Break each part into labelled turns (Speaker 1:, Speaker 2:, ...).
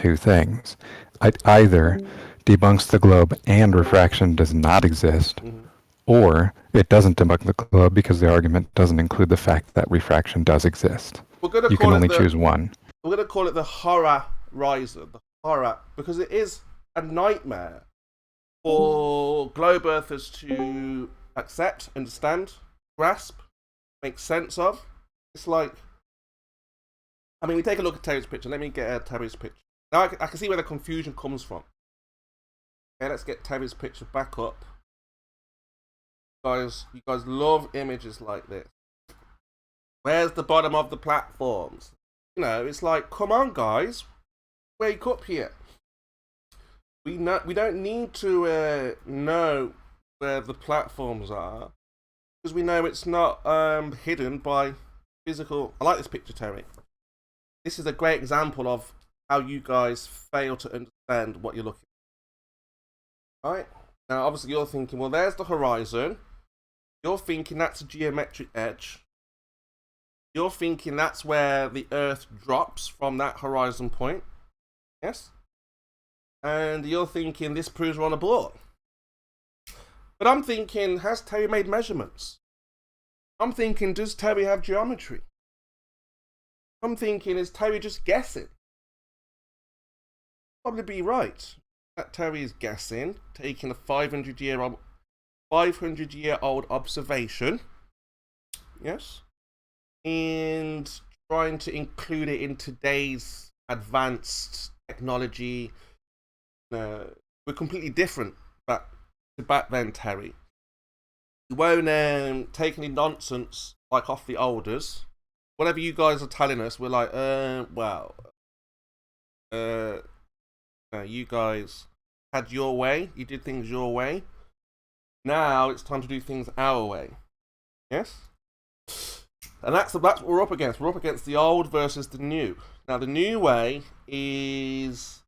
Speaker 1: two things. It either debunks the globe and refraction does not exist, or it doesn't debunk the globe because the argument doesn't include the fact that refraction does exist.
Speaker 2: We're gonna
Speaker 1: You
Speaker 2: call
Speaker 1: can
Speaker 2: it
Speaker 1: only
Speaker 2: the,
Speaker 1: choose one.
Speaker 2: We're gonna call it the horror riser, the horror, because it is a nightmare for globe earthers to accept, understand, grasp, make sense of. It's like, I mean, we take a look at Terry's picture. Let me get Terry's picture. Now I can see where the confusion comes from. Okay, let's get Terry's picture back up. Guys, you guys love images like this. Where's the bottom of the platforms? You know, it's like, come on, guys, wake up here. We don't need to know where the platforms are, because we know it's not hidden by physical. I like this picture, Terry. This is a great example of how you guys fail to understand what you're looking at. Right? Now, obviously, you're thinking, well, there's the horizon. You're thinking that's a geometric edge. You're thinking that's where the Earth drops from that horizon point. Yes? And you're thinking this proves we're on a board. But I'm thinking, has Terry made measurements? I'm thinking, does Terry have geometry? I'm thinking, is Terry just guessing? Probably be right. That Terry is guessing, taking a 500-year-old observation. Yes? And trying to include it in today's advanced technology. We're completely different back then, Terry. You won't take any nonsense like off the elders. Whatever you guys are telling us, we're like, you guys had your way. You did things your way. Now it's time to do things our way. Yes? And that's what we're up against. We're up against the old versus the new. Now, the new way is,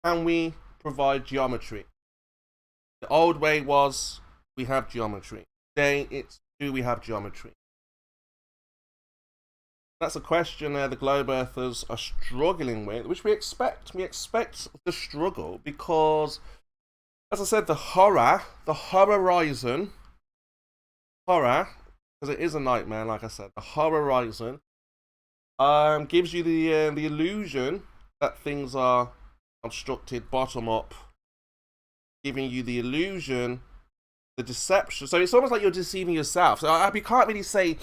Speaker 2: can we provide geometry? The old way was, we have geometry. Today, it's, do we have geometry? That's a question the globe earthers are struggling with, which we expect. We expect the struggle because, as I said, the horizon, because it is a nightmare, like I said, the horizon gives you the illusion that things are constructed bottom up, giving you the illusion, the deception. So it's almost like you're deceiving yourself. So you can't really say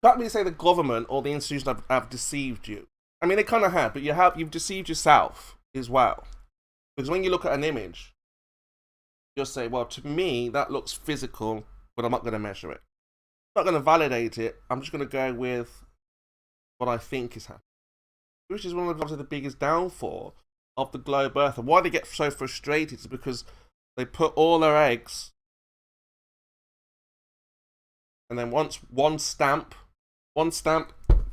Speaker 2: the government or the institutions have deceived you. I mean, they kind of have, but you've deceived yourself as well. Because when you look at an image, you'll say, well, to me, that looks physical, but I'm not going to measure it. I'm not going to validate it. I'm just going to go with what I think is happening. Which is one of the biggest downfall of the globe earth. And why they get so frustrated is because they put all their eggs, and then once one stamp,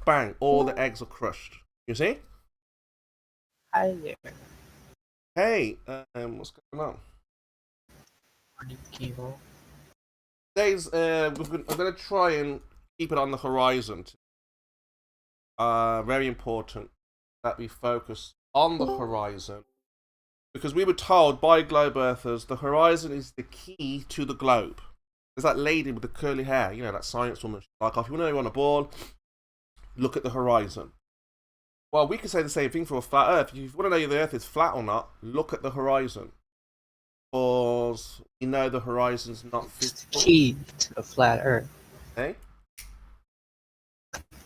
Speaker 2: bang, all the eggs are crushed. You see?
Speaker 3: Hi there.
Speaker 2: Hey, what's going on?
Speaker 3: Morning, Kimo.
Speaker 2: Today's, I'm going to try and keep it on the horizon. Very important that we focus on the horizon. Because we were told by globe earthers, the horizon is the key to the globe. There's that lady with the curly hair, you know, that science woman. Like, if you want to know you're on a ball, look at the horizon. Well, we could say the same thing for a flat earth. If you want to know if the earth is flat or not, look at the horizon. Because you know the horizon's not physical.
Speaker 3: That's the key to the flat earth.
Speaker 2: Okay?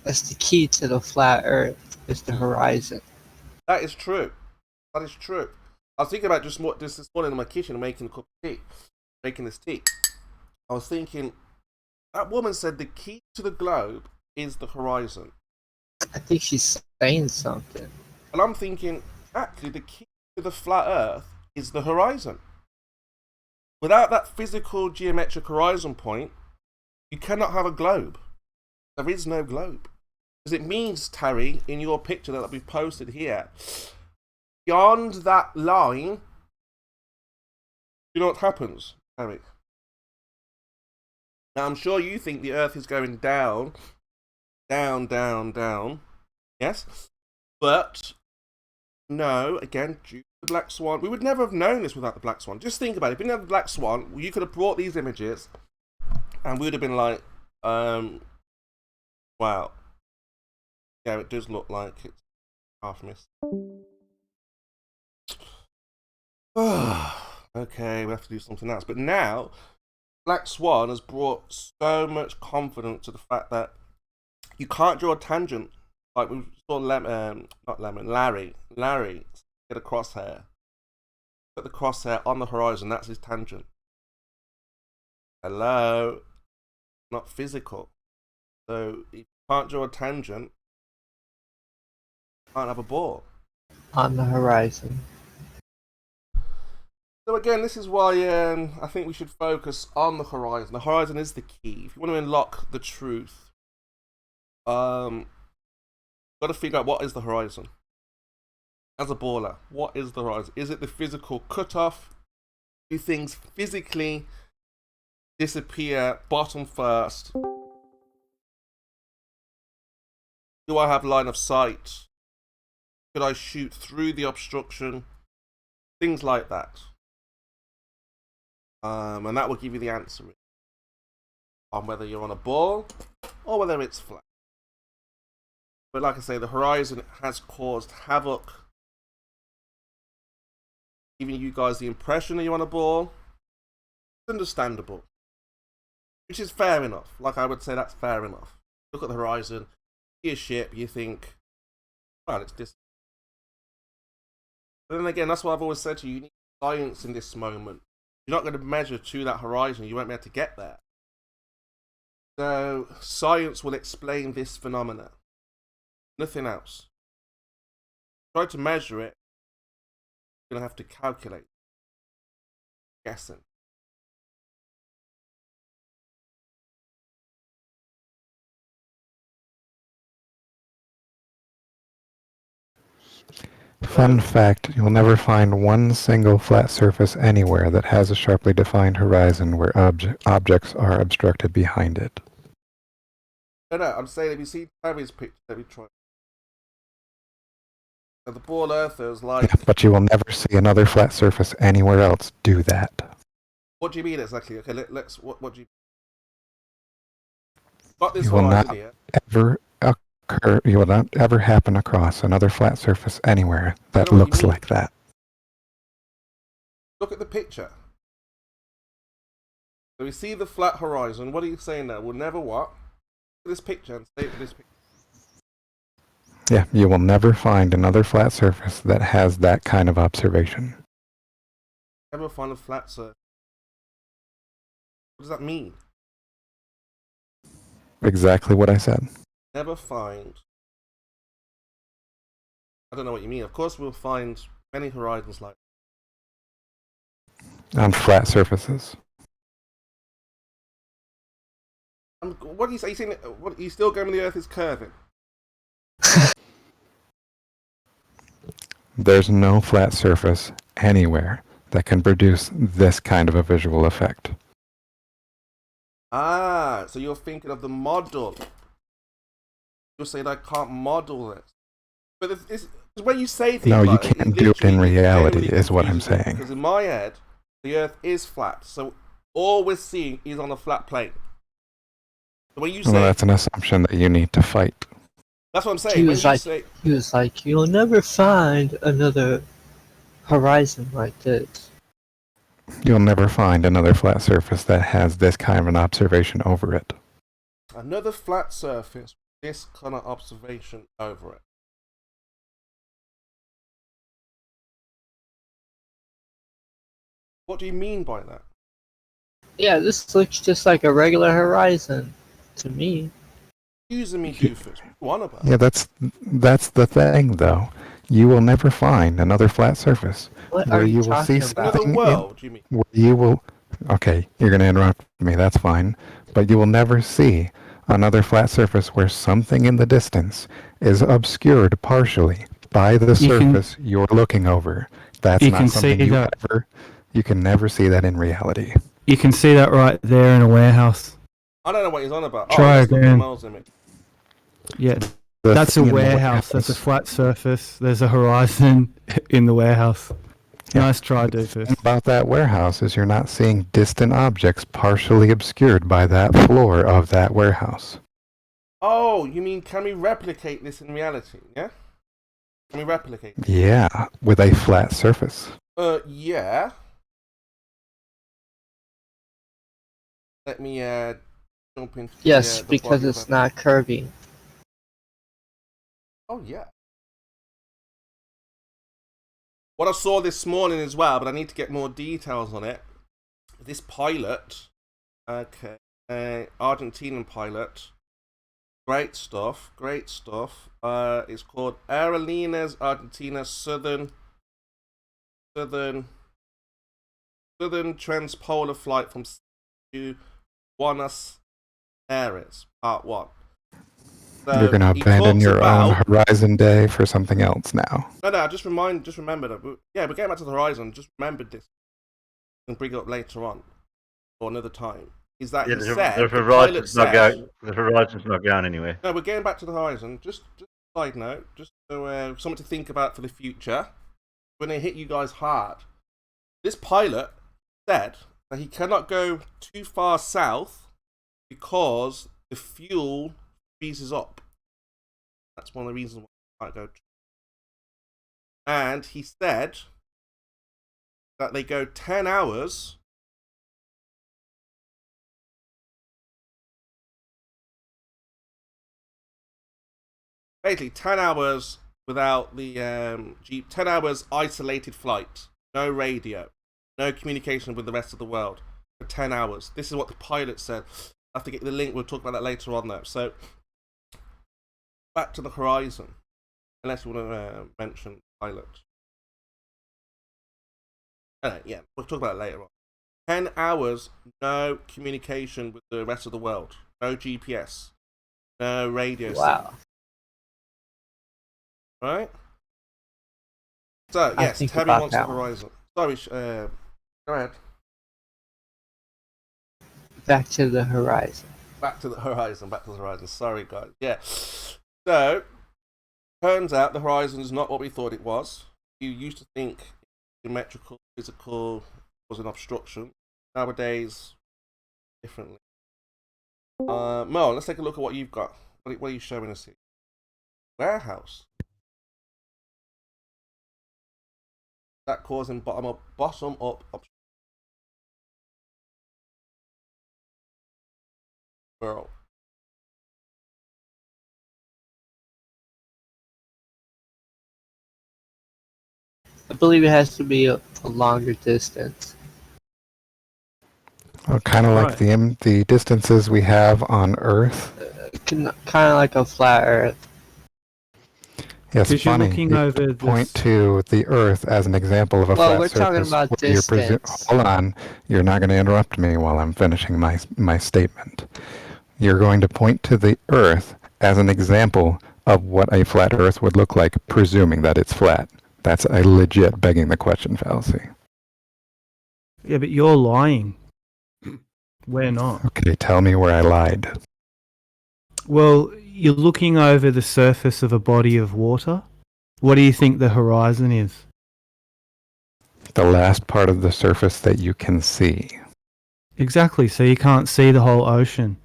Speaker 3: That's the key to the flat earth, is the horizon.
Speaker 2: That is true. That is true. I was thinking about this morning in my kitchen making a cup of tea. Making this tea. I was thinking, that woman said the key to the globe is the horizon.
Speaker 3: I think she's saying something.
Speaker 2: And I'm thinking, actually, the key to the flat earth is the horizon. Without that physical geometric horizon point, you cannot have a globe. There is no globe. Because it means, Terry, in your picture that we've posted here, beyond that line, you know what happens, Terry? Now, I'm sure you think the Earth is going down, down, down, down. Yes? But No, again, due to the Black Swan. We would never have known this without the Black Swan. Just think about it. If we didn't have the Black Swan, you could have brought these images and we would have been like, wow. Yeah, it does look like it's half missed. Okay, we have to do something else. But now, Black Swan has brought so much confidence to the fact that you can't draw a tangent. Like we saw Larry get a crosshair. Put the crosshair on the horizon, that's his tangent. Hello? Not physical. So if you can't draw a tangent, you can't have a ball.
Speaker 3: On the horizon.
Speaker 2: So again, this is why I think we should focus on the horizon. The horizon is the key. If you want to unlock the truth, got to figure out what is the horizon. As a baller, what is the horizon? Is it the physical cutoff? Do things physically disappear bottom first? Do I have line of sight? Could I shoot through the obstruction? Things like that. And that will give you the answer on whether you're on a ball or whether it's flat. But like I say, the horizon has caused havoc, giving you guys the impression that you're on a ball. It's understandable, which is fair enough. Like I would say, that's fair enough. Look at the horizon, see a ship, you think, well, it's this. But then again, that's what I've always said to you. You need science in this moment. You're not going to measure to that horizon. You won't be able to get there. So science will explain this phenomena. Nothing else. Try to measure it. You're going to have to calculate. Guessing.
Speaker 1: Fun fact, you'll never find one single flat surface anywhere that has a sharply defined horizon where objects are obstructed behind it.
Speaker 2: No, I'm saying if you see Terry's picture, let me try. So the ball earthers like...
Speaker 1: Yeah, but you will never see another flat surface anywhere else do that.
Speaker 2: What do you mean exactly? Okay, let's... What do you... Got this
Speaker 1: You will
Speaker 2: horizon
Speaker 1: not
Speaker 2: here.
Speaker 1: you will not ever happen across another flat surface anywhere that
Speaker 2: I know what you
Speaker 1: looks
Speaker 2: mean.
Speaker 1: like that.
Speaker 2: Look at the picture. So we see the flat horizon. What are you saying there? We'll never what? Look at this picture and say this picture.
Speaker 1: Yeah, you will never find another flat surface that has that kind of observation.
Speaker 2: Never find a flat surface. What does that mean?
Speaker 1: Exactly what I said.
Speaker 2: Never find... I don't know what you mean. Of course we'll find many horizons like
Speaker 1: On flat surfaces.
Speaker 2: what do you say? What, are you still going with the Earth is curving?
Speaker 1: There's no flat surface anywhere that can produce this kind of a visual effect.
Speaker 2: Ah, so you're thinking of the model. You're saying I can't model this. But it's when you say things
Speaker 1: No, you
Speaker 2: like
Speaker 1: can't do it in reality, is what I'm saying.
Speaker 2: Because in my head, the Earth is flat. So all we're seeing is on a flat plane. So when you say...
Speaker 1: Well, that's an assumption that you need to fight.
Speaker 2: That's what I'm saying.
Speaker 3: He
Speaker 2: When
Speaker 3: was
Speaker 2: you
Speaker 3: like,
Speaker 2: say...
Speaker 3: he was like, you'll never find another horizon like this.
Speaker 1: You'll never find another flat surface that has this kind of an observation over it.
Speaker 2: Another flat surface, this kind of observation over it. What do you mean by that?
Speaker 3: Yeah, this looks just like a regular horizon to me.
Speaker 2: Using me doofus. What about?
Speaker 1: Yeah, that's the thing, though. You will never find another flat surface
Speaker 3: What
Speaker 1: where
Speaker 3: are you
Speaker 1: you will see
Speaker 3: talking about?
Speaker 2: Another
Speaker 1: something
Speaker 2: world, do you mean?
Speaker 1: where you will. Okay, you're going to interrupt me. That's fine, but you will never see another flat surface where something in the distance is obscured partially by the surface you're looking over. That's not something you can never see that in reality.
Speaker 4: You can see that right there in a warehouse.
Speaker 2: I don't know what he's on about.
Speaker 4: Try
Speaker 2: that's the
Speaker 4: again.
Speaker 2: Miles image.
Speaker 4: Yeah, That's a
Speaker 1: thing in the
Speaker 4: warehouse. That's a flat surface. There's a horizon in the warehouse.
Speaker 1: Yeah.
Speaker 4: Nice try,
Speaker 1: The
Speaker 4: Doofus.
Speaker 1: thing about that warehouse is you're not seeing distant objects partially obscured by that floor of that warehouse.
Speaker 2: Oh, you mean can we replicate this in reality? Yeah. Can we replicate?
Speaker 1: Yeah, with a flat surface.
Speaker 2: Yeah. Let me jump into.
Speaker 3: Yes,
Speaker 2: the
Speaker 3: because
Speaker 2: body
Speaker 3: it's
Speaker 2: of
Speaker 3: not curving.
Speaker 2: Oh yeah. What I saw this morning as well, but I need to get more details on it. This pilot, okay, Argentinian pilot, great stuff, great stuff. It's called Aerolíneas Argentina Southern Transpolar Flight from to Buenos Aires, Part 1. So
Speaker 1: You're going to
Speaker 2: he
Speaker 1: abandon
Speaker 2: talks
Speaker 1: your own
Speaker 2: about-
Speaker 1: Horizon Day for something else now.
Speaker 2: No, I just remembered it. We're getting back to the Horizon. Just remembered this and bring it up later on or another time. Is that he said
Speaker 5: the
Speaker 2: the pilot
Speaker 5: horizon's not
Speaker 2: said,
Speaker 5: going. The horizon's not going anywhere.
Speaker 2: no, we're getting back to the Horizon. Just a side note, just so something to think about for the future. When they hit you guys hard, this pilot said that he cannot go too far south because the fuel freezes up. That's one of the reasons why I can't go. And he said that they go 10 hours. Basically, 10 hours without the Jeep. 10 hours isolated flight. No radio. No communication with the rest of the world. For 10 hours. This is what the pilot said. I have to get the link. We'll talk about that later on, though. So, back to the Horizon. Unless you want to mention pilot. Yeah, we'll talk about it later on. 10 hours, no communication with the rest of the world. No GPS. No radio.
Speaker 3: Wow.
Speaker 2: Right? So,
Speaker 3: I
Speaker 2: yes,
Speaker 3: think
Speaker 2: Terry
Speaker 3: about
Speaker 2: wants
Speaker 3: that
Speaker 2: the
Speaker 3: one.
Speaker 2: Horizon. Sorry, go ahead.
Speaker 3: Back to the horizon.
Speaker 2: Back to the Horizon. Sorry, guys. Yeah. So, turns out the Horizon is not what we thought it was. You used to think symmetrical, physical was an obstruction. Nowadays, differently. Mo, let's take a look at what you've got. What are you showing us here? Warehouse. That causing bottom up obstruction. Girl.
Speaker 3: I believe it has to be a longer distance.
Speaker 1: Well, kind of like the distances we have on Earth.
Speaker 3: Kind of like a flat Earth.
Speaker 1: Yes,
Speaker 4: Because you're
Speaker 1: funny.
Speaker 4: looking
Speaker 1: You
Speaker 4: over
Speaker 1: point
Speaker 4: this.
Speaker 1: to the Earth as an example of a
Speaker 3: Well,
Speaker 1: flat
Speaker 3: we're talking
Speaker 1: surface.
Speaker 3: about
Speaker 1: where you're
Speaker 3: distance.
Speaker 1: Hold on. You're not going to interrupt me while I'm finishing my statement. You're going to point to the Earth as an example of what a flat Earth would look like, presuming that it's flat. That's a legit begging the question fallacy.
Speaker 4: Yeah, but you're lying. We're not.
Speaker 1: Okay, tell me where I lied.
Speaker 4: Well, you're looking over the surface of a body of water. What do you think the horizon is?
Speaker 1: The last part of the surface that you can see.
Speaker 4: Exactly, so you can't see the whole ocean.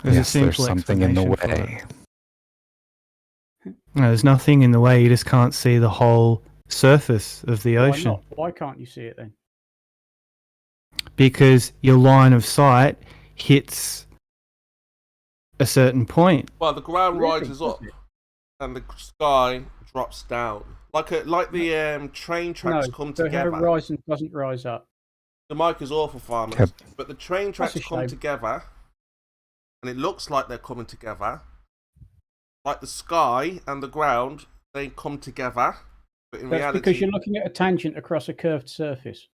Speaker 4: There's a
Speaker 1: Yes, there's
Speaker 4: simple
Speaker 1: something in the
Speaker 4: explanation for
Speaker 1: way.
Speaker 4: it. No, there's nothing in the way, you just can't see the whole surface of the
Speaker 6: Why
Speaker 4: ocean.
Speaker 6: not? Why can't you see it then?
Speaker 4: Because your line of sight hits a certain point.
Speaker 2: Well, the ground
Speaker 6: Really?
Speaker 2: rises up and the sky drops down. Like the train tracks come
Speaker 6: the
Speaker 2: together.
Speaker 6: horizon doesn't rise up.
Speaker 2: The mic is awful, farmers.
Speaker 1: Yep.
Speaker 2: But the train tracks
Speaker 6: That's a
Speaker 2: come
Speaker 6: shame.
Speaker 2: together, and it looks like they're coming together. Like the sky and the ground, they come together. But in
Speaker 6: That's
Speaker 2: reality,
Speaker 6: because you're looking at a tangent across a curved surface.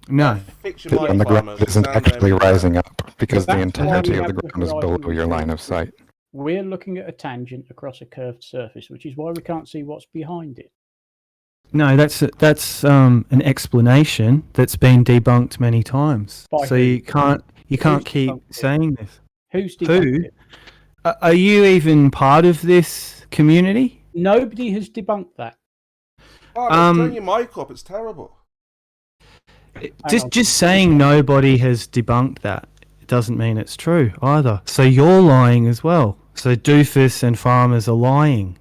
Speaker 4: No.
Speaker 2: fix your mic,
Speaker 1: And the ground
Speaker 2: farmers.
Speaker 1: isn't
Speaker 2: Sound there,
Speaker 1: actually
Speaker 2: mate.
Speaker 1: rising up because the
Speaker 6: That's why
Speaker 1: entirety
Speaker 6: we
Speaker 1: of the
Speaker 6: have the
Speaker 1: ground is
Speaker 6: horizon
Speaker 1: below your line of sight.
Speaker 6: We're looking at a tangent across a curved surface, which is why we can't see what's behind it.
Speaker 4: No, that's an explanation that's been debunked many times.
Speaker 6: By
Speaker 4: So
Speaker 6: who?
Speaker 4: you can't
Speaker 6: Who's
Speaker 4: keep
Speaker 6: debunked it?
Speaker 4: saying this.
Speaker 6: Who's
Speaker 4: Who?
Speaker 6: debunked it?
Speaker 4: Are you even part of this community?
Speaker 6: Nobody has debunked that.
Speaker 2: Oh, no, turn your mic up. It's terrible.
Speaker 4: Just saying nobody has debunked that doesn't mean it's true either. So you're lying as well. So Doofus and Farmers are lying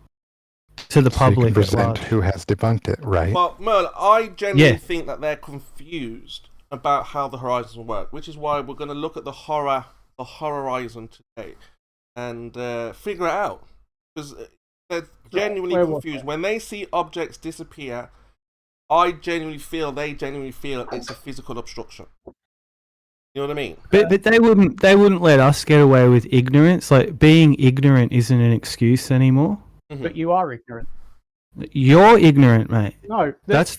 Speaker 4: to the
Speaker 1: So you
Speaker 4: public
Speaker 1: can
Speaker 4: at
Speaker 1: present
Speaker 4: large.
Speaker 1: who has debunked it, right?
Speaker 2: Well, Merle, I genuinely
Speaker 4: Yeah.
Speaker 2: think that they're confused about how the horizons work, which is why we're going to look at the horizon today, and figure it out. Because they're genuinely
Speaker 6: Where was
Speaker 2: confused.
Speaker 6: that?
Speaker 2: When they see objects disappear, they genuinely feel it's a physical obstruction. You know what I mean?
Speaker 4: But they wouldn't let us get away with ignorance. Like, being ignorant isn't an excuse anymore.
Speaker 6: But you are ignorant.
Speaker 4: You're ignorant, mate.
Speaker 6: No,
Speaker 4: That's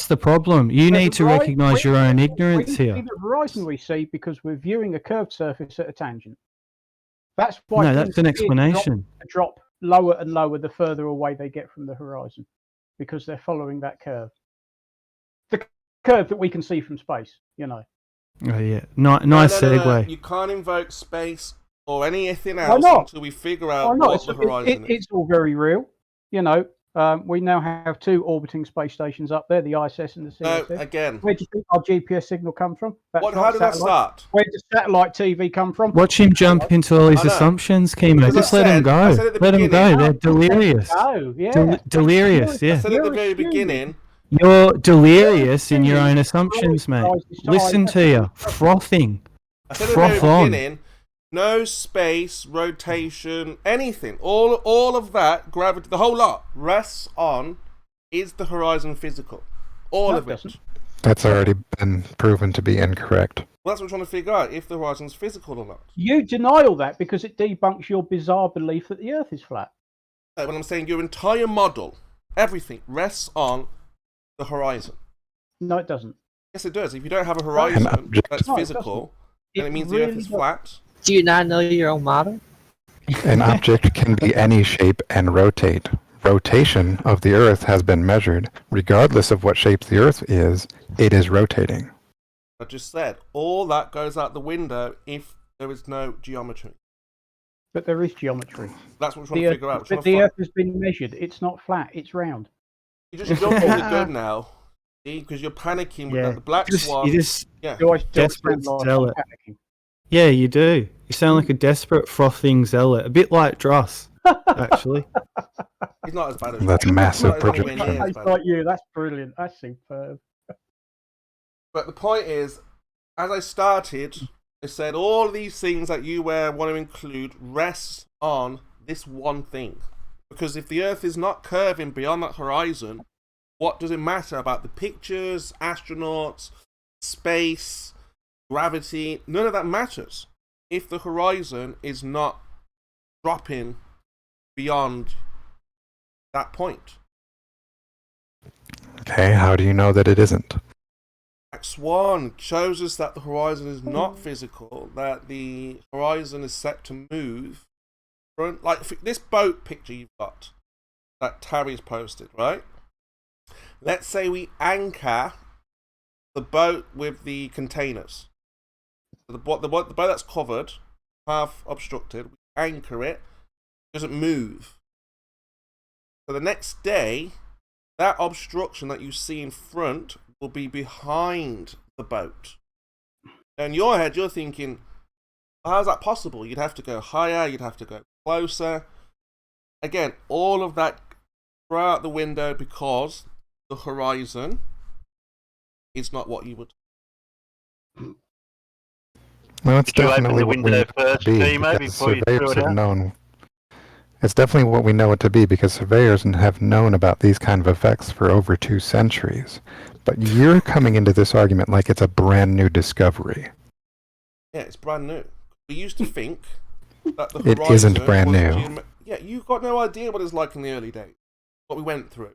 Speaker 4: the problem. You need to recognise your own ignorance
Speaker 6: we
Speaker 4: here.
Speaker 6: see the horizon we see because we're viewing a curved surface at a tangent. That's why
Speaker 4: No, that's an
Speaker 6: things
Speaker 4: explanation.
Speaker 6: drop lower and lower the further away they get from the horizon, because they're following that curve. The curve that we can see from space, you know.
Speaker 4: Oh yeah, nice
Speaker 2: No.
Speaker 4: segue.
Speaker 2: You can't invoke space or anything
Speaker 6: Why
Speaker 2: else
Speaker 6: not?
Speaker 2: until we figure
Speaker 6: Why
Speaker 2: out
Speaker 6: not?
Speaker 2: what the horizon is.
Speaker 6: It's all very real, you know. We now have 2 orbiting space stations up there, the ISS and the
Speaker 2: No,
Speaker 6: CSS.
Speaker 2: again.
Speaker 6: Where do you think our GPS signal come from? That's
Speaker 2: How did that start?
Speaker 6: Where does satellite TV come from?
Speaker 4: Watch him jump into all his
Speaker 2: I know.
Speaker 4: assumptions, Chemo.
Speaker 2: Because
Speaker 4: Just
Speaker 2: I
Speaker 4: let him
Speaker 2: said- I
Speaker 4: go.
Speaker 2: said at the
Speaker 4: Let him go.
Speaker 2: beginning-
Speaker 4: They're delirious.
Speaker 6: Oh, yeah.
Speaker 4: Delirious,
Speaker 2: I
Speaker 4: yeah.
Speaker 2: said at the
Speaker 6: You're
Speaker 2: very
Speaker 6: assuming.
Speaker 2: beginning.
Speaker 4: You're delirious in your own assumptions, mate. Listen to you. Frothing.
Speaker 2: I said at the very
Speaker 4: Froth on.
Speaker 2: beginning. No space, rotation, anything. All of that, gravity, the whole lot rests on, is the horizon physical? All
Speaker 6: No,
Speaker 2: of
Speaker 6: it
Speaker 2: it.
Speaker 6: doesn't.
Speaker 1: That's already been proven to be incorrect.
Speaker 2: Well, that's what we're trying to figure out, if the horizon's physical or not.
Speaker 6: You deny all that because it debunks your bizarre belief that the Earth is flat.
Speaker 2: When I'm saying your entire model, everything rests on the horizon.
Speaker 6: No, it doesn't.
Speaker 2: Yes, it does. If you don't have a horizon
Speaker 1: object.
Speaker 2: that's
Speaker 6: No, it
Speaker 2: physical, then
Speaker 6: It
Speaker 2: it means the
Speaker 6: really
Speaker 2: Earth is
Speaker 6: doesn't.
Speaker 2: flat.
Speaker 3: Do you not know your own model?
Speaker 1: An object can be any shape and rotate. Rotation of the Earth has been measured. Regardless of what shape the Earth is, it is rotating.
Speaker 2: I just said, all that goes out the window if there is no geometry.
Speaker 6: But there is geometry.
Speaker 2: That's what we're trying
Speaker 6: The
Speaker 2: to
Speaker 6: Earth,
Speaker 2: figure out. We're
Speaker 6: but
Speaker 2: trying to
Speaker 6: the
Speaker 2: find-
Speaker 6: Earth has been measured. It's not flat. It's round.
Speaker 2: You just jumping the gun now, because you're panicking with
Speaker 4: Yeah.
Speaker 2: that. The black swan.
Speaker 4: You just
Speaker 2: Yeah.
Speaker 6: Do I still
Speaker 4: Desperate
Speaker 6: sound like
Speaker 4: zealot.
Speaker 6: I'm panicking?
Speaker 4: yeah, you do. You sound like a desperate frothing zealot, a bit like Dross, actually.
Speaker 2: He's not as bad as
Speaker 1: That's
Speaker 2: you.
Speaker 1: massive
Speaker 2: He's not anywhere
Speaker 1: projection.
Speaker 2: near as
Speaker 6: It's
Speaker 2: bad.
Speaker 6: like you. That's brilliant. That's superb.
Speaker 2: But the point is, as I started, I said all these things that you want to include rest on this one thing. Because if the Earth is not curving beyond that horizon, what does it matter about the pictures, astronauts, space, gravity? None of that matters if the horizon is not dropping beyond that point.
Speaker 1: Okay, how do you know that it isn't?
Speaker 2: Swan shows us that the horizon is not physical, that the horizon is set to move. Like this boat picture you've got that Terry's posted, right? Let's say we anchor the boat with the containers. So the boat that's covered, half obstructed, we anchor it, doesn't move. So the next day, that obstruction that you see in front will be behind the boat. Now in your head, you're thinking, how's that possible? You'd have to go higher, you'd have to go closer. Again, all of that throw out the window because the horizon is not what you would.
Speaker 1: Well, it's
Speaker 5: Did you open
Speaker 1: definitely
Speaker 5: the
Speaker 1: what we
Speaker 5: window
Speaker 1: know it to
Speaker 5: first,
Speaker 1: be,
Speaker 5: Timo,
Speaker 1: because
Speaker 5: before you threw
Speaker 1: surveyors
Speaker 5: it
Speaker 1: have
Speaker 5: out?
Speaker 1: known. It's definitely what we know it to be because surveyors have known about these kind of effects for over 2 centuries. But you're coming into this argument like it's a brand new discovery.
Speaker 2: Yeah, it's brand new. We used to think that the
Speaker 1: It
Speaker 2: horizon
Speaker 1: isn't brand
Speaker 2: was
Speaker 1: new.
Speaker 2: yeah, you've got no idea what it's like in the early days. What we went through.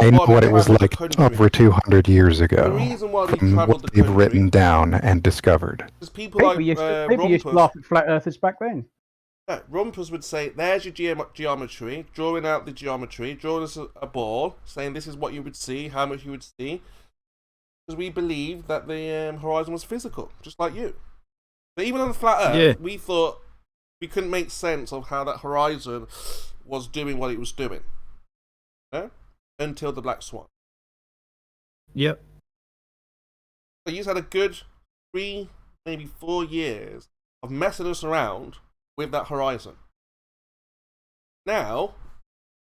Speaker 1: I know
Speaker 2: Well,
Speaker 1: what it was
Speaker 2: travelled the
Speaker 1: like
Speaker 2: country.
Speaker 1: over 200 years
Speaker 2: The
Speaker 1: ago
Speaker 2: reason why we
Speaker 1: from
Speaker 2: travelled
Speaker 1: what
Speaker 2: the
Speaker 1: they've
Speaker 2: country
Speaker 1: written down and discovered.
Speaker 2: is people
Speaker 6: People
Speaker 2: like
Speaker 6: used to
Speaker 2: Rumpus.
Speaker 6: laugh at flat earthers back then.
Speaker 2: Yeah, Rumpus would say, there's your geometry, drawing out the geometry, drawing us a ball, saying this is what you would see, how much you would see. Because we believed that the horizon was physical, just like you. But even on the flat earth,
Speaker 4: Yeah.
Speaker 2: we thought we couldn't make sense of how that horizon was doing what it was doing. Yeah? Until the Black Swan.
Speaker 4: Yep.
Speaker 2: So you've had a good 3, maybe 4 years of messing us around with that horizon. Now,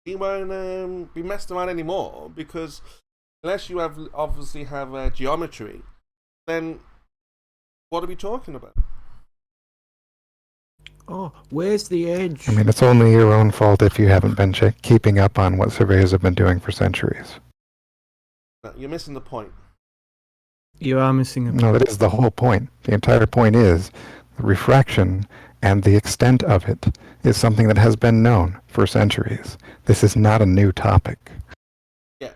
Speaker 2: we won't be messed around anymore, because unless you obviously have geometry, then what are we talking about?
Speaker 7: Oh, where's the edge?
Speaker 1: I mean, it's only your own fault if you haven't been keeping up on what surveyors have been doing for centuries.
Speaker 2: No, you're missing the point.
Speaker 4: You are missing a
Speaker 1: No, that is the whole point. The entire point is the refraction and the extent of it is something that has been known for centuries. This is not a new topic.
Speaker 2: Yeah.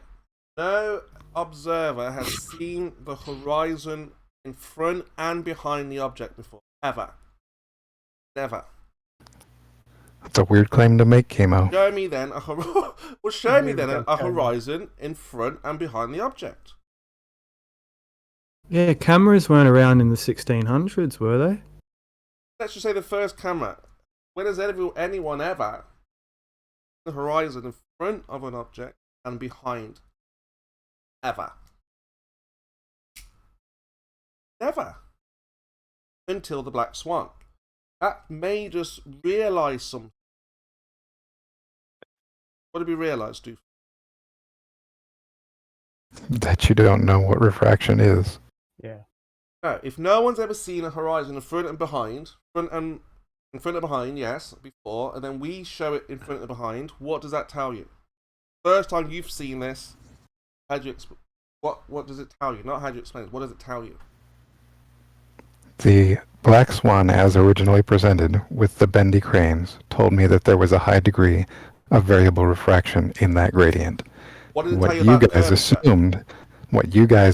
Speaker 2: No observer has seen the horizon in front and behind the object before. Ever. Never.
Speaker 1: It's a weird claim to make, Chemo.
Speaker 2: Show me then a horizon in front and behind the object.
Speaker 4: Yeah, cameras weren't around in the 1600s, were they?
Speaker 2: Let's just say the first camera. When has anyone ever the horizon in front of an object and behind? Ever. Never. Until the Black Swan. That made us realise something. What did we realise, Doof?
Speaker 1: That you don't know what refraction is.
Speaker 6: Yeah.
Speaker 2: No, if no one's ever seen a horizon in front and behind, yes, before, and then we show it in front and behind, what does that tell you? First time you've seen this, how do you what does it tell you? Not how do you explain it, what does it tell you?
Speaker 1: The Black Swan, as originally presented with the bendy cranes, told me that there was a high degree of variable refraction in that gradient.
Speaker 2: What did it
Speaker 1: What
Speaker 2: tell you
Speaker 1: you
Speaker 2: about
Speaker 1: guys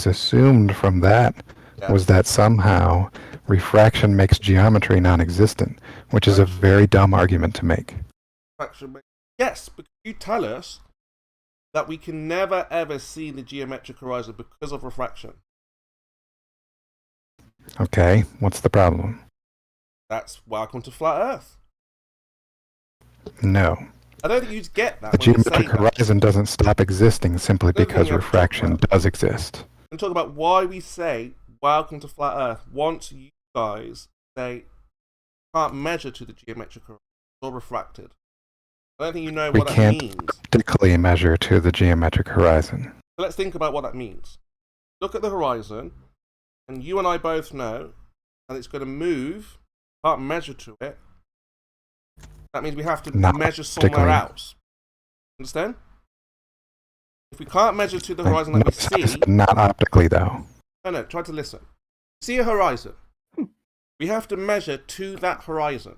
Speaker 1: assumed from that was that somehow refraction makes geometry non-existent, which is a very dumb argument to make.
Speaker 2: Yes, but you tell us that we can never ever see the geometric horizon because of refraction.
Speaker 1: Okay, what's the problem?
Speaker 2: That's welcome to flat Earth.
Speaker 1: No.
Speaker 2: I don't think you'd get that.
Speaker 1: The
Speaker 2: when you say
Speaker 1: geometric
Speaker 2: that.
Speaker 1: horizon doesn't stop existing simply
Speaker 2: I don't think
Speaker 1: because
Speaker 2: you have to talk
Speaker 1: refraction
Speaker 2: about
Speaker 1: does exist.
Speaker 2: And talk about why we say welcome to flat Earth once you guys say can't measure to the geometric horizon or refracted. I don't think you know
Speaker 1: We
Speaker 2: what that
Speaker 1: can't
Speaker 2: means.
Speaker 1: optically measure to the geometric horizon.
Speaker 2: So let's think about what that means. Look at the horizon, and you and I both know that it's going to move. Can't measure to it. That means we have to
Speaker 1: Not
Speaker 2: measure somewhere
Speaker 1: optically.
Speaker 2: else. Understand? If we can't measure to the horizon that we
Speaker 1: Notice I
Speaker 2: see,
Speaker 1: said not optically, though.
Speaker 2: no, try to listen. See a horizon. We have to measure to that horizon.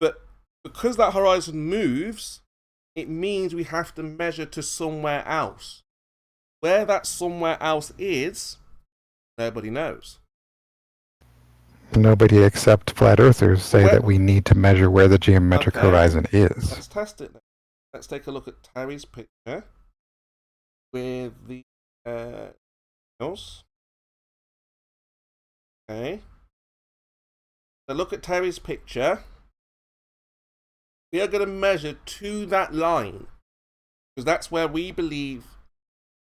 Speaker 2: But because that horizon moves, it means we have to measure to somewhere else. Where that somewhere else is, nobody knows.
Speaker 1: Nobody except flat earthers say that we need to measure where the geometric
Speaker 2: Okay.
Speaker 1: horizon is.
Speaker 2: Let's test it then. Let's take a look at Terry's picture with the hills. Okay. So look at Terry's picture. We are going to measure to that line because that's where we believe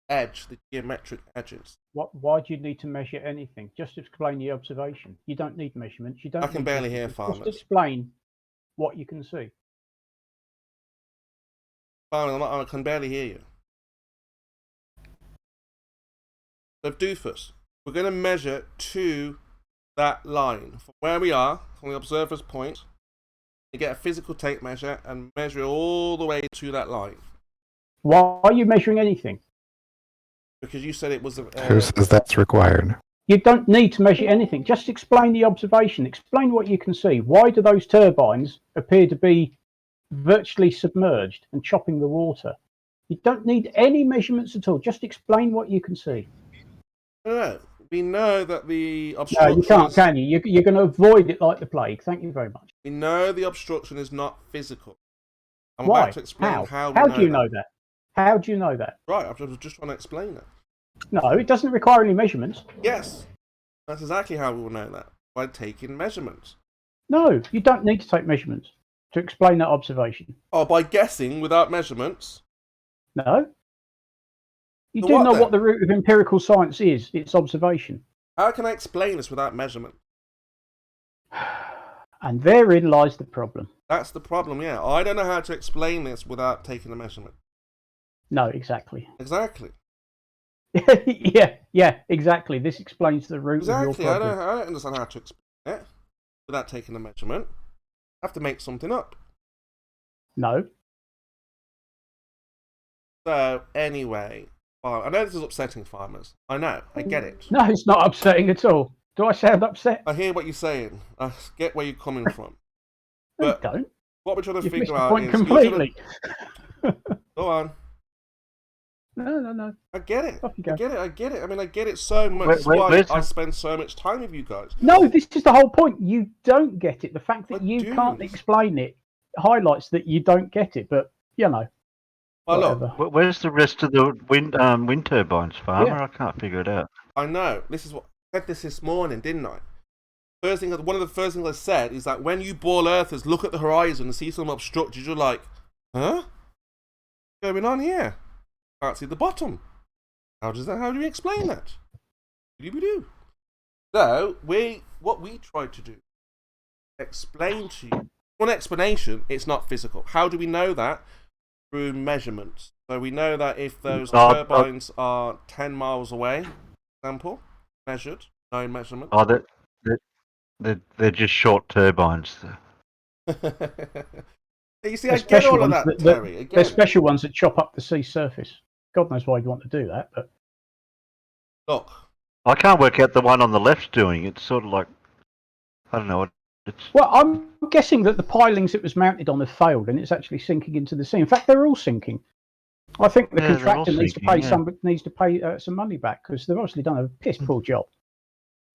Speaker 2: the geometric edges.
Speaker 6: Why do you need to measure anything? Just explain the observation. You don't need measurements. You don't.
Speaker 2: I can
Speaker 6: need
Speaker 2: barely hear
Speaker 6: measurements.
Speaker 2: farmers.
Speaker 6: Just explain what you can see.
Speaker 2: I can barely hear you. So Doofus, we're going to measure to that line from where we are, from the observer's point. You get a physical tape measure and measure all the way to that line.
Speaker 6: Why are you measuring anything?
Speaker 2: Because you said it was
Speaker 1: Who says that's required?
Speaker 6: You don't need to measure anything. Just explain the observation. Explain what you can see. Why do those turbines appear to be virtually submerged and chopping the water? You don't need any measurements at all. Just explain what you can see.
Speaker 2: No. We know that the
Speaker 6: No,
Speaker 2: obstruction.
Speaker 6: you can't, can you? You're going to avoid it like the plague. Thank you very much.
Speaker 2: We know the obstruction is not physical. I'm
Speaker 6: Why?
Speaker 2: about to explain how we
Speaker 6: How
Speaker 2: know
Speaker 6: do you
Speaker 2: that.
Speaker 6: know that? How do you know that?
Speaker 2: Right, I was just trying to explain it.
Speaker 6: No, it doesn't require any measurements.
Speaker 2: Yes, that's exactly how we will know that, by taking measurements.
Speaker 6: No, you don't need to take measurements to explain that observation.
Speaker 2: Oh, by guessing without measurements?
Speaker 6: No. You
Speaker 2: So
Speaker 6: do
Speaker 2: what
Speaker 6: know
Speaker 2: then?
Speaker 6: what the root of empirical science is. It's observation.
Speaker 2: How can I explain this without measurement?
Speaker 6: And therein lies the problem.
Speaker 2: That's the problem, yeah. I don't know how to explain this without taking a measurement.
Speaker 6: No, exactly.
Speaker 2: Exactly.
Speaker 6: yeah, exactly. This explains the root of
Speaker 2: Exactly.
Speaker 6: your
Speaker 2: I
Speaker 6: problem.
Speaker 2: don't understand how to explain it without taking a measurement. I have to make something up.
Speaker 6: No.
Speaker 2: So, anyway, I know this is upsetting farmers. I know. I get it.
Speaker 6: No, it's not upsetting at all. Do I sound upset?
Speaker 2: I hear what you're saying. I get where you're coming from.
Speaker 6: No,
Speaker 2: But
Speaker 6: you don't.
Speaker 2: what we're trying to
Speaker 6: You've missed
Speaker 2: figure
Speaker 6: the
Speaker 2: out
Speaker 6: point
Speaker 2: is...
Speaker 6: completely.
Speaker 2: Go on.
Speaker 6: No.
Speaker 2: I get it.
Speaker 6: Off you go.
Speaker 2: I get it. I mean, I get it so much.
Speaker 5: Where-
Speaker 2: That's why
Speaker 5: where's
Speaker 2: I
Speaker 5: the-
Speaker 2: spend so much time with you guys.
Speaker 6: No, this is the whole point. You don't get it. The fact that
Speaker 2: I
Speaker 6: you
Speaker 2: do.
Speaker 6: can't explain it highlights that you don't get it. But, you know,
Speaker 2: Well, look,
Speaker 6: whatever.
Speaker 5: Where's the rest of the wind turbines, Farmer?
Speaker 6: Yeah.
Speaker 5: I can't figure it out.
Speaker 2: I know. This is what I said this morning, didn't I? One of the first things I said is that when you ball earthers look at the horizon and see something obstructed, you're like, huh? What's going on here? Can't see the bottom. How do we explain that? Do. So what we try to do, explain to you. One explanation, it's not physical. How do we know that? Through measurements. So we know that if those turbines are 10 miles away, for example, measured, known measurement.
Speaker 5: Oh, they're just short turbines.
Speaker 2: You see, I get all of that, Terry.
Speaker 6: They're
Speaker 2: Again.
Speaker 6: special ones that chop up the sea surface. God knows why you'd want to do that, but
Speaker 2: Look,
Speaker 5: I can't work out the one on the left's doing. It's sort of like, I don't know. It's
Speaker 6: well, I'm guessing that the pilings it was mounted on have failed, and it's actually sinking into the sea. In fact, they're all sinking. I think the
Speaker 5: Yeah, they're all
Speaker 6: contractor needs to
Speaker 5: sinking,
Speaker 6: pay
Speaker 5: yeah.
Speaker 6: some money back because they've obviously done a piss poor job.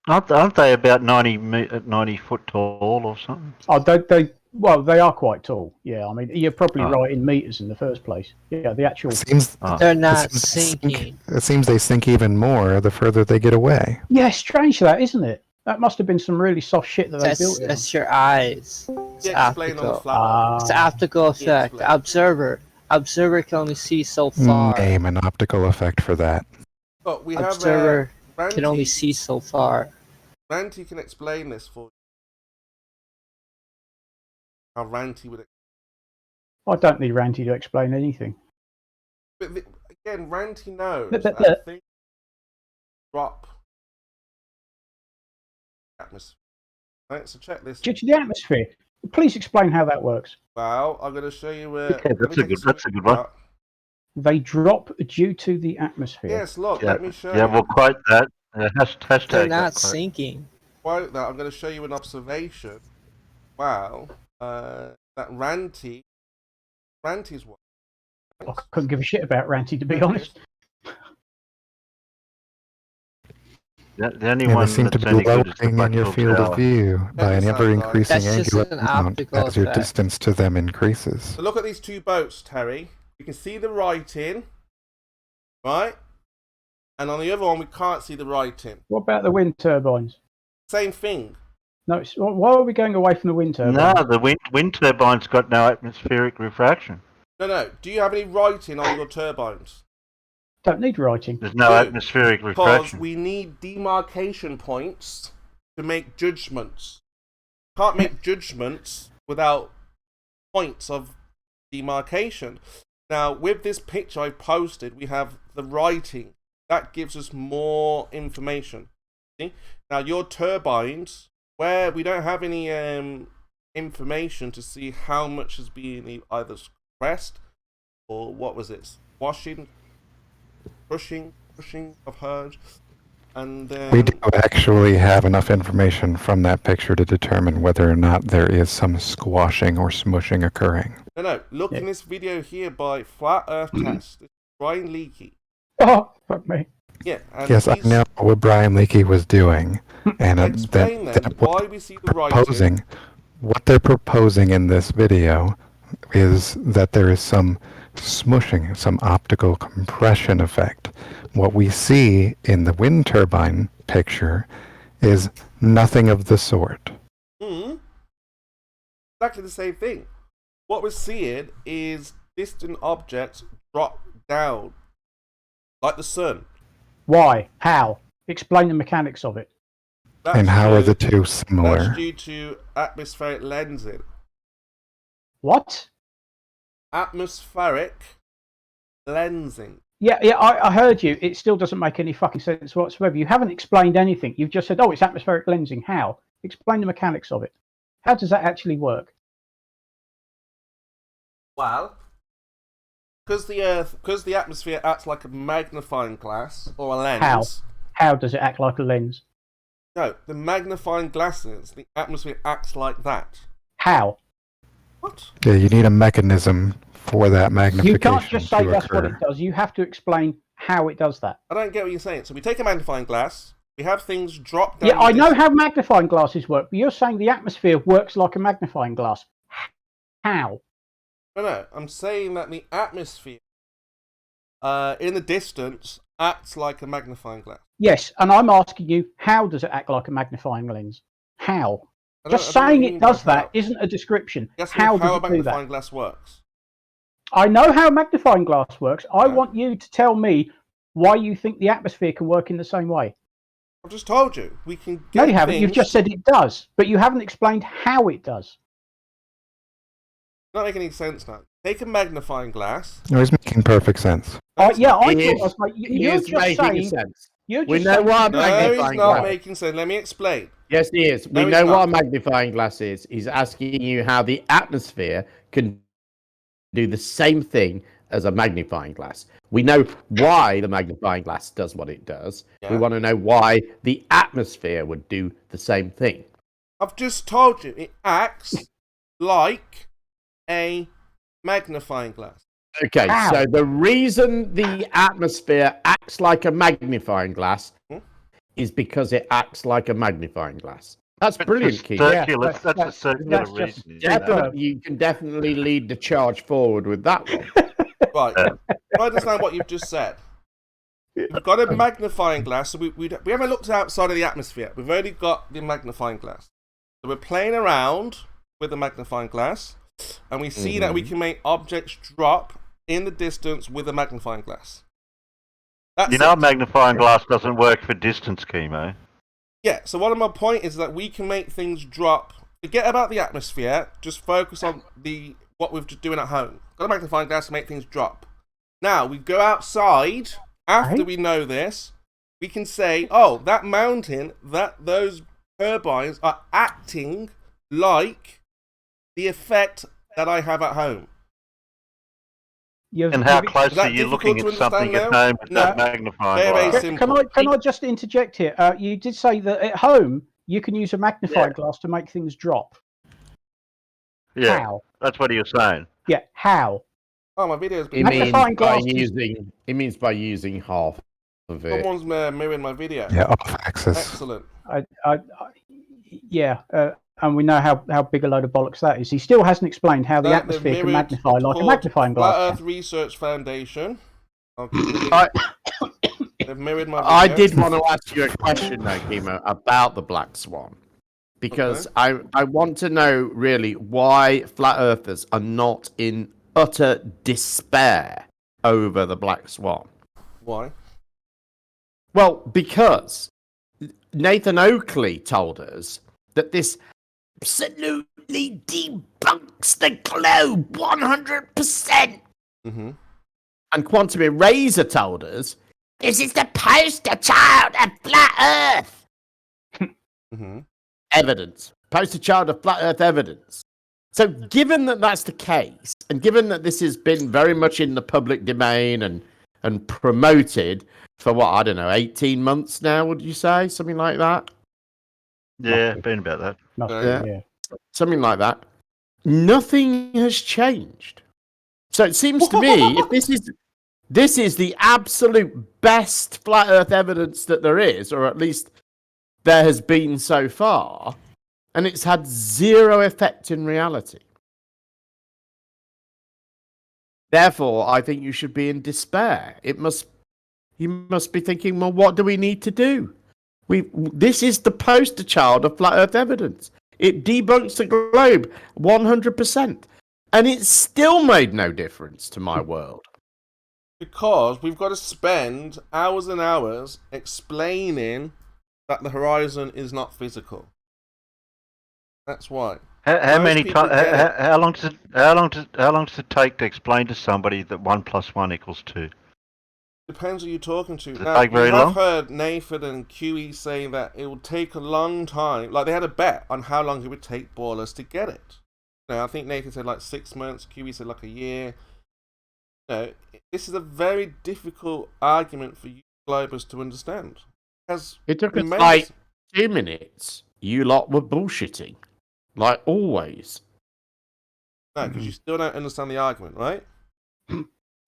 Speaker 5: aren't they about 90 foot tall or something?
Speaker 6: Oh, they are quite tall. Yeah, I mean, you're probably right in meters in the first place. Yeah, the actual.
Speaker 1: It seems
Speaker 5: Oh.
Speaker 3: They're not
Speaker 1: it seems they
Speaker 3: sinking.
Speaker 1: it seems they sink even more the further they get away.
Speaker 6: Yeah, strange that, isn't it? That must have been some really soft shit that they built.
Speaker 3: That's your eyes. It's
Speaker 2: you explain on the
Speaker 3: optical.
Speaker 2: flat.
Speaker 3: It's an optical effect.
Speaker 2: explain.
Speaker 3: Observer can only see so far.
Speaker 1: Name an optical effect for that.
Speaker 2: Look, we have
Speaker 3: Observer can only
Speaker 2: Ranty.
Speaker 3: see so far.
Speaker 2: Ranty can explain this for you. How Ranty would.
Speaker 6: I don't need Ranty to explain anything.
Speaker 2: But again, Ranty knows
Speaker 6: But-
Speaker 2: that things drop atmosphere. Right, so check this.
Speaker 6: Due to the atmosphere. Please explain how that works.
Speaker 2: Well, I'm going to show you.
Speaker 5: Yeah,
Speaker 2: let me
Speaker 5: that's a
Speaker 2: take
Speaker 5: good- that's a good one.
Speaker 2: screenshot.
Speaker 6: They drop due to the atmosphere.
Speaker 2: Yes, look.
Speaker 5: Yeah,
Speaker 2: Let me show
Speaker 5: yeah.
Speaker 2: you.
Speaker 5: We'll quote that. Hashtag
Speaker 3: They're
Speaker 5: that
Speaker 3: not
Speaker 5: quote.
Speaker 3: sinking.
Speaker 2: Quote that. I'm going to show you an observation. Wow. That Ranty's one.
Speaker 6: I couldn't give a shit about Ranty, to be honest.
Speaker 5: The only
Speaker 1: And
Speaker 5: one
Speaker 1: they seem to
Speaker 5: that's
Speaker 1: be
Speaker 5: any good is the
Speaker 1: lowering in your
Speaker 5: Blackwell
Speaker 1: field
Speaker 5: Tower.
Speaker 1: of view by an
Speaker 2: That's
Speaker 1: ever increasing
Speaker 3: That's just
Speaker 1: angular
Speaker 3: an
Speaker 1: amount
Speaker 3: optical
Speaker 1: as your
Speaker 3: effect.
Speaker 1: distance to them increases.
Speaker 2: So look at these two boats, Terry. You can see the writing, right? And on the other one, we can't see the writing.
Speaker 6: What about the wind turbines?
Speaker 2: Same thing.
Speaker 6: No, why are we going away from the wind turbines?
Speaker 5: No, the wind turbine's got no atmospheric refraction.
Speaker 2: No. Do you have any writing on your turbines?
Speaker 6: Don't need writing.
Speaker 5: There's no
Speaker 2: Good,
Speaker 5: atmospheric
Speaker 2: Because
Speaker 5: refraction.
Speaker 2: we need demarcation points to make judgments. Can't make judgments without points of demarcation. Now, with this picture I posted, we have the writing. That gives us more information. See? Now, your turbines, where we don't have any information to see how much is being either compressed or what was it? Washing, pushing, I've heard. And
Speaker 1: We do actually have enough information from that picture to determine whether or not there is some squashing or smushing occurring.
Speaker 2: No. Look in this video here by Flat Earth Test. This is Brian Leakey.
Speaker 6: Oh, fuck me.
Speaker 2: Yeah. And
Speaker 1: Yes, I
Speaker 2: he's
Speaker 1: know what Brian Leakey was doing, and
Speaker 2: explain then
Speaker 1: what
Speaker 2: why we see the writing.
Speaker 1: what they're proposing in this video is that there is some smushing, some optical compression effect. What we see in the wind turbine picture is nothing of the sort.
Speaker 2: exactly the same thing. What we're seeing is distant objects drop down, like the sun.
Speaker 6: Why? How? Explain the mechanics of it.
Speaker 1: And how are the
Speaker 2: due-
Speaker 1: two
Speaker 2: That's
Speaker 1: similar?
Speaker 2: due to atmospheric lensing.
Speaker 6: What?
Speaker 2: Atmospheric lensing.
Speaker 6: Yeah, I heard you. It still doesn't make any fucking sense whatsoever. You haven't explained anything. You've just said, oh, it's atmospheric lensing. How? Explain the mechanics of it. How does that actually work?
Speaker 2: Well, because the atmosphere acts like a magnifying glass or a lens.
Speaker 6: How does it act like a lens?
Speaker 2: No, the magnifying glasses, the atmosphere acts like that.
Speaker 6: How?
Speaker 2: What?
Speaker 1: Yeah, you need a mechanism for that magnification
Speaker 6: You can't just say
Speaker 1: to
Speaker 6: that's
Speaker 1: occur.
Speaker 6: what it does. You have to explain how it does that.
Speaker 2: I don't get what you're saying. So we take a magnifying glass, we have things drop down.
Speaker 6: Yeah, I
Speaker 2: the
Speaker 6: know
Speaker 2: distance.
Speaker 6: how magnifying glasses work, but you're saying the atmosphere works like a magnifying glass. How?
Speaker 2: No, I'm saying that the atmosphere, in the distance, acts like a magnifying glass.
Speaker 6: Yes, and I'm asking you, how does it act like a magnifying lens? How?
Speaker 2: I don't-
Speaker 6: Just
Speaker 2: I don't know what
Speaker 6: saying
Speaker 2: you
Speaker 6: it
Speaker 2: mean by
Speaker 6: does that
Speaker 2: how.
Speaker 6: isn't a description.
Speaker 2: Guess
Speaker 6: How
Speaker 2: how
Speaker 6: does
Speaker 2: a
Speaker 6: it do
Speaker 2: magnifying
Speaker 6: that?
Speaker 2: glass works.
Speaker 6: I know how a magnifying glass works. I
Speaker 2: Yeah.
Speaker 6: want you to tell me why you think the atmosphere can work in the same way.
Speaker 2: I've just told you. We can get
Speaker 6: No, you haven't. You've
Speaker 2: things-
Speaker 6: just said it does, but you haven't explained how it does.
Speaker 2: Not making any sense now. Take a magnifying glass.
Speaker 1: No, he's making perfect sense.
Speaker 2: No, it's
Speaker 6: Yeah,
Speaker 2: not.
Speaker 6: I
Speaker 7: He
Speaker 6: thought
Speaker 7: is-
Speaker 6: I was like,
Speaker 7: He
Speaker 6: you're
Speaker 7: is
Speaker 6: just
Speaker 7: making
Speaker 6: saying.
Speaker 7: sense.
Speaker 6: You're
Speaker 7: We
Speaker 6: just
Speaker 7: know
Speaker 6: saying-
Speaker 7: what a
Speaker 2: No, he's
Speaker 7: magnifying
Speaker 2: not
Speaker 7: glass.
Speaker 2: making sense. Let me explain.
Speaker 7: Yes, he is.
Speaker 2: No,
Speaker 7: We
Speaker 2: he's
Speaker 7: know
Speaker 2: not.
Speaker 7: what a magnifying glass is. He's asking you how the atmosphere can do the same thing as a magnifying glass. We know why the magnifying glass does what it does.
Speaker 2: Yeah.
Speaker 7: We want to know why the atmosphere would do the same thing.
Speaker 2: I've just told you. It acts like a magnifying glass.
Speaker 7: Okay,
Speaker 6: How?
Speaker 7: so the reason the atmosphere acts like a magnifying glass is because it acts like a magnifying glass. That's brilliant,
Speaker 5: It's
Speaker 7: Keith.
Speaker 5: circular.
Speaker 6: Yeah,
Speaker 5: that's a circular
Speaker 6: that's just-
Speaker 5: reasoning.
Speaker 7: Definitely, you can definitely lead the charge forward with that one.
Speaker 2: Right. I understand what you've just said. We've got a magnifying glass, so we haven't looked outside of the atmosphere. We've only got the magnifying glass. So we're playing around with the magnifying glass, and we see that we can make objects drop in the distance with a magnifying glass. That's
Speaker 5: You know, a
Speaker 2: it.
Speaker 5: magnifying glass doesn't work for distance, Chemo.
Speaker 2: Yeah, so one of my point is that we can make things drop. Forget about the atmosphere, just focus on what we're just doing at home. Got a magnifying glass to make things drop. Now, we go outside, after
Speaker 6: Right.
Speaker 2: we know this, we can say, oh, that mountain, those turbines are acting like the effect that I have at home.
Speaker 5: And how close
Speaker 2: Is that
Speaker 5: are you
Speaker 2: difficult
Speaker 5: looking
Speaker 2: to
Speaker 5: at something
Speaker 2: understand
Speaker 5: at home with
Speaker 2: now?
Speaker 5: that
Speaker 2: No.
Speaker 5: magnifying
Speaker 2: Very, very
Speaker 5: glass?
Speaker 2: simple.
Speaker 6: Can I just interject here? You did say that at home you can use a magnifying
Speaker 5: Yeah.
Speaker 6: glass to make things drop.
Speaker 5: Yeah,
Speaker 6: How?
Speaker 5: that's what he was saying.
Speaker 6: Yeah, how?
Speaker 2: Oh, my video's
Speaker 7: He
Speaker 2: been...
Speaker 7: means
Speaker 6: Magnifying
Speaker 7: by
Speaker 6: glass is-
Speaker 7: using by using half of it.
Speaker 2: Someone's mirroring my video.
Speaker 1: Yeah, off axis.
Speaker 2: Excellent.
Speaker 6: Yeah, and we know how big a load of bollocks that is. He still hasn't explained how the
Speaker 2: That
Speaker 6: atmosphere
Speaker 2: they've
Speaker 6: can
Speaker 2: mirrored
Speaker 6: magnify like a
Speaker 2: called
Speaker 6: magnifying glass.
Speaker 2: Flat
Speaker 6: can.
Speaker 2: Earth Research Foundation. I'll give you the link.
Speaker 7: I,
Speaker 2: They've mirrored my video.
Speaker 7: I did want to ask you a question though, Kimo, about the black swan. Because I want to know really why flat earthers are not in utter despair over the black swan.
Speaker 2: Why?
Speaker 7: Well, because Nathan Oakley told us that this absolutely debunks the globe 100%.
Speaker 2: Mm-hmm.
Speaker 7: And Quantum Eraser told us this is the poster child of flat earth
Speaker 2: Mm-hmm.
Speaker 7: evidence. Poster child of flat earth evidence. So given that that's the case, and given that this has been very much in the public domain and promoted for what, I don't know, 18 months now, would you say? Something like that?
Speaker 5: Yeah, been about that.
Speaker 6: Yeah.
Speaker 7: Something like that. Nothing has changed. So it seems to me, if this is the absolute best flat earth evidence that there is, or at least there has been so far, and it's had zero effect in reality. Therefore, I think you should be in despair. You must be thinking, well, what do we need to do? This is the poster child of flat earth evidence. It debunks the globe 100%. And it still made no difference to my world.
Speaker 2: Because we've got to spend hours and hours explaining that the horizon is not physical. That's why.
Speaker 5: How
Speaker 2: Most
Speaker 5: many
Speaker 2: people
Speaker 5: times?
Speaker 2: get it.
Speaker 5: How long does it take to explain to somebody that 1 + 1 = 2?
Speaker 2: Depends who you're talking to.
Speaker 5: Does it
Speaker 2: Now,
Speaker 5: take very
Speaker 2: you have
Speaker 5: long?
Speaker 2: heard Nathan and QE saying that it would take a long time. Like, they had a bet on how long it would take ballers to get it. I think Nathan said like 6 months, QE said like a year. This is a very difficult argument for you Globers to understand.
Speaker 7: It took us like 2 minutes. You lot were bullshitting. Like always.
Speaker 2: No, because you still don't understand the argument, right?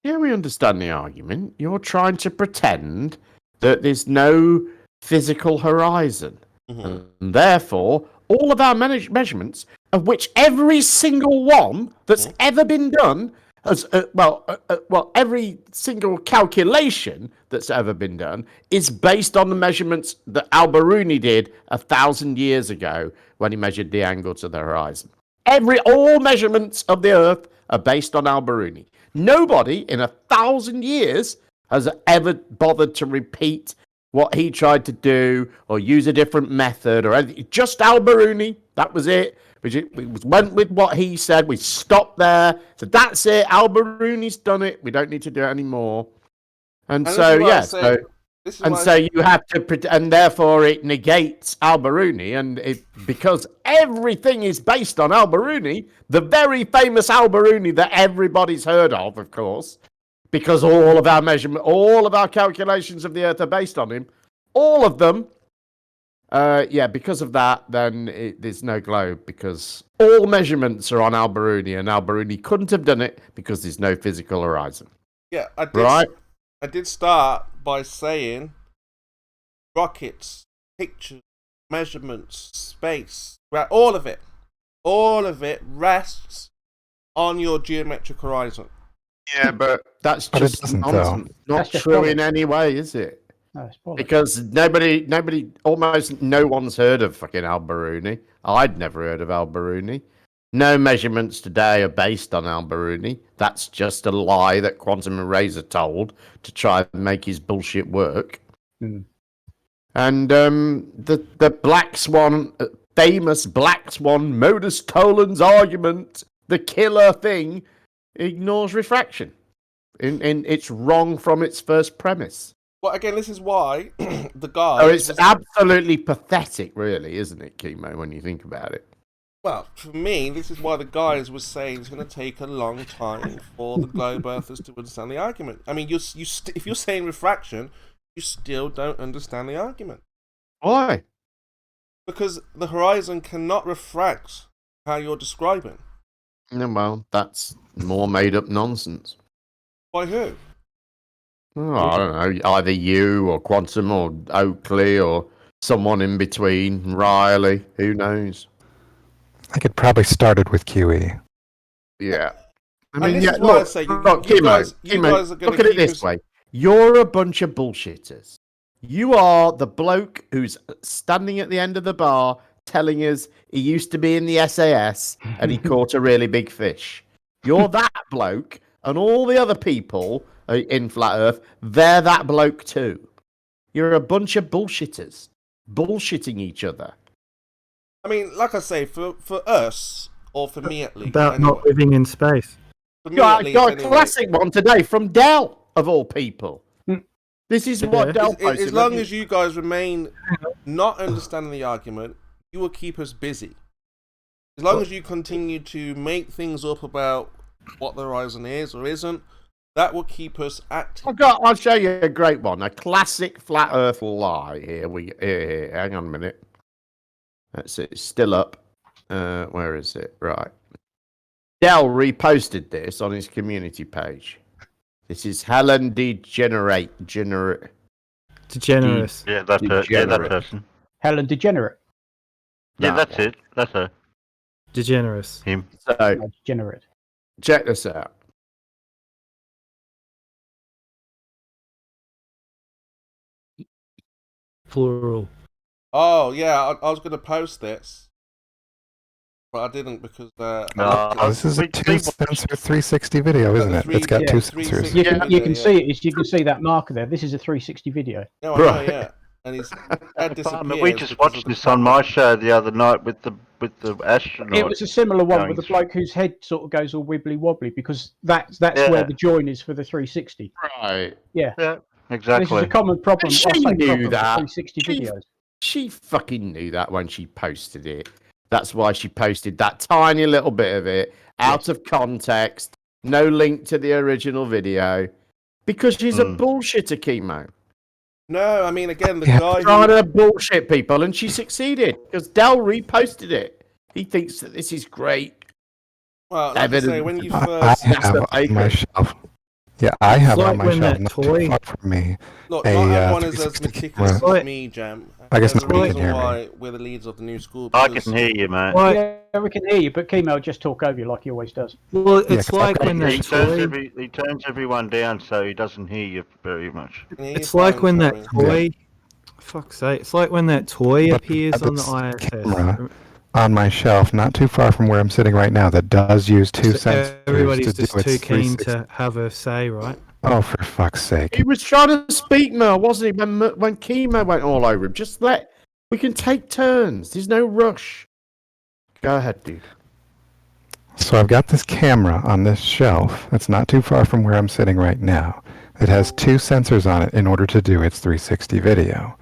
Speaker 7: Yeah, we understand the argument. You're trying to pretend that there's no physical horizon.
Speaker 2: Mm-hmm.
Speaker 7: And therefore, all of our measurements, of which every single one that's ever been done, has, every single calculation that's ever been done is based on the measurements that Al-Biruni did 1,000 years ago when he measured the angle to the horizon. All measurements of the Earth are based on Al-Biruni. Nobody in 1,000 years has ever bothered to repeat what he tried to do or use a different method or anything. Just Al-Biruni. That was it. We went with what he said. We stopped there. So that's it. Al-Biruni's done it. We don't need to do it anymore. And so, yeah. So you have to, and therefore it negates Al-Biruni, and because everything is based on Al-Biruni, the very famous Al-Biruni that everybody's heard of course, because all of our calculations of the Earth are based on him, all of them. Because of that, then there's no globe, because all measurements are on Al-Biruni, and Al-Biruni couldn't have done it because there's no physical horizon.
Speaker 2: Yeah, I did start by saying rockets, pictures, measurements, space, right? All of it rests on your geometric horizon.
Speaker 7: Yeah, but that's
Speaker 1: But it
Speaker 7: just
Speaker 1: doesn't,
Speaker 7: nonsense. Not
Speaker 6: That's just
Speaker 7: true
Speaker 6: bollocks.
Speaker 7: in any way, is it?
Speaker 6: No, it's bollocks.
Speaker 7: Because nobody, almost no one's heard of fucking Al-Biruni. I'd never heard of Al-Biruni. No measurements today are based on Al-Biruni. That's just a lie that Quantum Eraser told to try and make his bullshit work.
Speaker 6: Hmm.
Speaker 7: And the Black Swan, famous Black Swan, modus tollens argument, the killer thing, ignores refraction. It's wrong from its first premise.
Speaker 2: Well, again, this is why the guy.
Speaker 7: Oh, it's absolutely pathetic, really, isn't it, Chemo, when you think about it?
Speaker 2: Well, for me, this is why the guys were saying it's going to take a long time for the globe earthers to understand the argument. I mean, if you're saying refraction, you still don't understand the argument.
Speaker 7: Why?
Speaker 2: Because the horizon cannot refract how you're describing.
Speaker 7: No, well, that's more made-up nonsense.
Speaker 2: By who?
Speaker 7: Oh, I don't know, either you or Quantum or Oakley or someone in between, Riley, who knows?
Speaker 1: I think it probably started with QE.
Speaker 7: Yeah. I
Speaker 2: And
Speaker 7: mean,
Speaker 2: this
Speaker 7: yeah,
Speaker 2: is why I
Speaker 7: look,
Speaker 2: say you
Speaker 7: Chemo,
Speaker 2: guys are
Speaker 7: Chemo,
Speaker 2: gonna
Speaker 7: look at it
Speaker 2: keep
Speaker 7: this
Speaker 2: us-
Speaker 7: way. You're a bunch of bullshitters. You are the bloke who's standing at the end of the bar telling us he used to be in the SAS and he caught a really big fish. You're that bloke, and all the other people in Flat Earth, they're that bloke too. You're a bunch of bullshitters, bullshitting each other.
Speaker 2: I mean, like I say, for us, or for me at least.
Speaker 4: About
Speaker 2: anyway,
Speaker 4: not living in space.
Speaker 2: For me
Speaker 7: Got
Speaker 2: at least,
Speaker 7: a
Speaker 2: anyway,
Speaker 7: classic one today from Dell, of all people. This is what
Speaker 4: Yeah.
Speaker 7: Dell posted.
Speaker 2: as long as you guys remain not understanding the argument, you will keep us busy. As long as you continue to make things up about what the horizon is or isn't, that will keep us active.
Speaker 7: I'll show you a great one, a classic flat Earth lie. Here, hang on a minute. That's it. It's still up. Where is it? Right. Dell reposted this on his community page. This is Helen
Speaker 4: Degenerous.
Speaker 5: Yeah, that
Speaker 7: Degenerate.
Speaker 5: person.
Speaker 6: Helen Degenerate.
Speaker 5: Yeah,
Speaker 7: That
Speaker 5: that's
Speaker 7: one.
Speaker 5: it. That's her.
Speaker 4: Degenerous.
Speaker 5: Him.
Speaker 7: So
Speaker 6: No, Degenerate.
Speaker 7: check this out.
Speaker 4: Plural.
Speaker 2: Oh yeah, I was going to post this. but I didn't because
Speaker 1: Oh, this is a
Speaker 5: we-
Speaker 1: two-sensor 360 video, isn't it? It's got
Speaker 2: yeah,
Speaker 1: two
Speaker 2: 360.
Speaker 1: sensors.
Speaker 6: You can
Speaker 2: Yeah,
Speaker 6: see it. You can see that marker there. This is a 360 video.
Speaker 2: No, I know,
Speaker 7: Right.
Speaker 2: yeah. And his head disappears.
Speaker 5: We just
Speaker 2: because
Speaker 5: watched
Speaker 2: of the
Speaker 5: this on my show the other night with the astronaut.
Speaker 6: It was a similar one
Speaker 5: going
Speaker 6: with the
Speaker 5: through.
Speaker 6: bloke whose head sort of goes all wibbly wobbly because that's
Speaker 5: Yeah.
Speaker 6: where the join is for the 360.
Speaker 7: Right.
Speaker 5: Yeah,
Speaker 6: This
Speaker 5: exactly.
Speaker 6: is a common problem.
Speaker 7: She
Speaker 6: I say
Speaker 7: knew
Speaker 6: problem with
Speaker 7: that.
Speaker 6: 360
Speaker 7: She-
Speaker 6: videos.
Speaker 7: She fucking knew that when she posted it. That's why she posted that tiny little bit of it out of context, no link to the original video, because she's a bullshitter, Chemo.
Speaker 2: No, I mean, again, the
Speaker 1: Yeah.
Speaker 2: guy
Speaker 7: Trying
Speaker 2: who...
Speaker 7: to bullshit people, and she succeeded because Del reposted it. He thinks that this is great.
Speaker 2: Well, like I say, when you
Speaker 1: I
Speaker 2: first...
Speaker 7: That's
Speaker 1: have
Speaker 7: the
Speaker 1: on my
Speaker 7: bakery.
Speaker 1: shelf. Yeah, I have
Speaker 4: like
Speaker 1: on my
Speaker 4: when
Speaker 1: shelf,
Speaker 4: that
Speaker 1: not
Speaker 4: toy-
Speaker 1: too far from me.
Speaker 2: Look,
Speaker 1: a,
Speaker 2: not everyone is as
Speaker 1: 360
Speaker 2: meticulous
Speaker 1: camera.
Speaker 2: as me, Jam.
Speaker 1: I guess
Speaker 2: There's a
Speaker 1: nobody
Speaker 2: reason
Speaker 1: can hear me.
Speaker 2: why we're the leaders of the new school.
Speaker 5: I
Speaker 2: because-
Speaker 5: can hear you, mate.
Speaker 4: Like,
Speaker 6: Yeah, we can hear you, but Chemo will just talk over you like he always does.
Speaker 4: well,
Speaker 1: Yeah,
Speaker 4: it's
Speaker 1: 'cause
Speaker 4: like
Speaker 1: I've
Speaker 4: when
Speaker 1: got-
Speaker 5: He
Speaker 4: that
Speaker 5: turns,
Speaker 4: toy.
Speaker 5: he turns everyone down so he doesn't hear you very much.
Speaker 2: I can hear you
Speaker 4: It's like
Speaker 2: fine,
Speaker 4: when that
Speaker 2: sorry.
Speaker 4: toy. Fuck's sake! It's like when that toy
Speaker 1: But
Speaker 4: appears on the
Speaker 1: this
Speaker 4: ISS.
Speaker 1: camera on my shelf, not too far from where I'm sitting right now, that does use two
Speaker 4: So
Speaker 1: sensors
Speaker 4: everybody's
Speaker 1: to
Speaker 4: just
Speaker 1: do its
Speaker 4: too keen
Speaker 1: 360.
Speaker 4: to have a say, right?
Speaker 1: Oh, for fuck's sake.
Speaker 7: He was trying to speak more, wasn't he? When Chemo went all over him, just we can take turns. There's no rush. Go ahead, dude.
Speaker 1: So I've got this camera on this shelf that's not too far from where I'm sitting right now. It has two sensors on it in order to do its 360 video.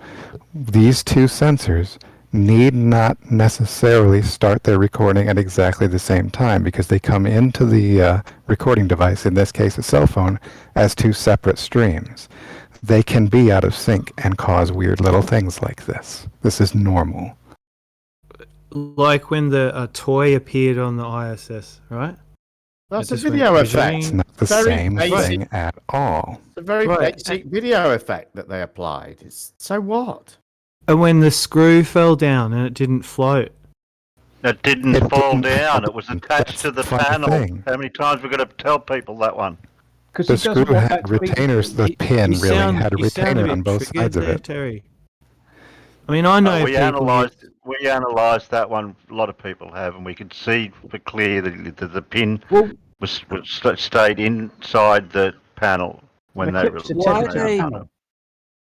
Speaker 1: These two sensors need not necessarily start their recording at exactly the same time because they come into the recording device, in this case a cell phone, as two separate streams. They can be out of sync and cause weird little things like this. This is normal.
Speaker 4: Like when the toy appeared on the ISS, right?
Speaker 7: That's
Speaker 4: It
Speaker 7: a
Speaker 4: just went
Speaker 7: video
Speaker 4: bing.
Speaker 7: effect.
Speaker 1: It's not the
Speaker 7: Very
Speaker 1: same
Speaker 7: basic.
Speaker 1: thing at all.
Speaker 7: It's a very
Speaker 4: Right.
Speaker 7: basic video effect that they applied. So what?
Speaker 4: And when the screw fell down and it didn't float.
Speaker 5: It didn't
Speaker 1: It
Speaker 5: fall
Speaker 1: didn't
Speaker 5: down.
Speaker 1: fall
Speaker 5: It was
Speaker 1: down.
Speaker 5: attached
Speaker 1: That's
Speaker 5: to the
Speaker 1: the funny
Speaker 5: panel.
Speaker 1: thing.
Speaker 5: How many times we're going to tell people that one?
Speaker 6: Because
Speaker 1: The
Speaker 6: he doesn't
Speaker 1: screw
Speaker 6: want
Speaker 1: had
Speaker 6: that to be-
Speaker 1: retainers, the pin
Speaker 4: You
Speaker 1: really
Speaker 4: sound-
Speaker 1: had a
Speaker 4: you sound
Speaker 1: retainer
Speaker 4: bit
Speaker 1: on both
Speaker 4: triggered
Speaker 1: sides of
Speaker 4: there,
Speaker 1: it.
Speaker 4: Terry. I mean, I know
Speaker 5: we
Speaker 4: people.
Speaker 5: analysed that one. A lot of people have, and we could see for clear that the pin
Speaker 6: Well,
Speaker 5: stayed inside the panel when
Speaker 6: the
Speaker 5: they
Speaker 6: clips are
Speaker 5: were.
Speaker 4: Why
Speaker 6: tethered to the
Speaker 4: they-
Speaker 6: panel.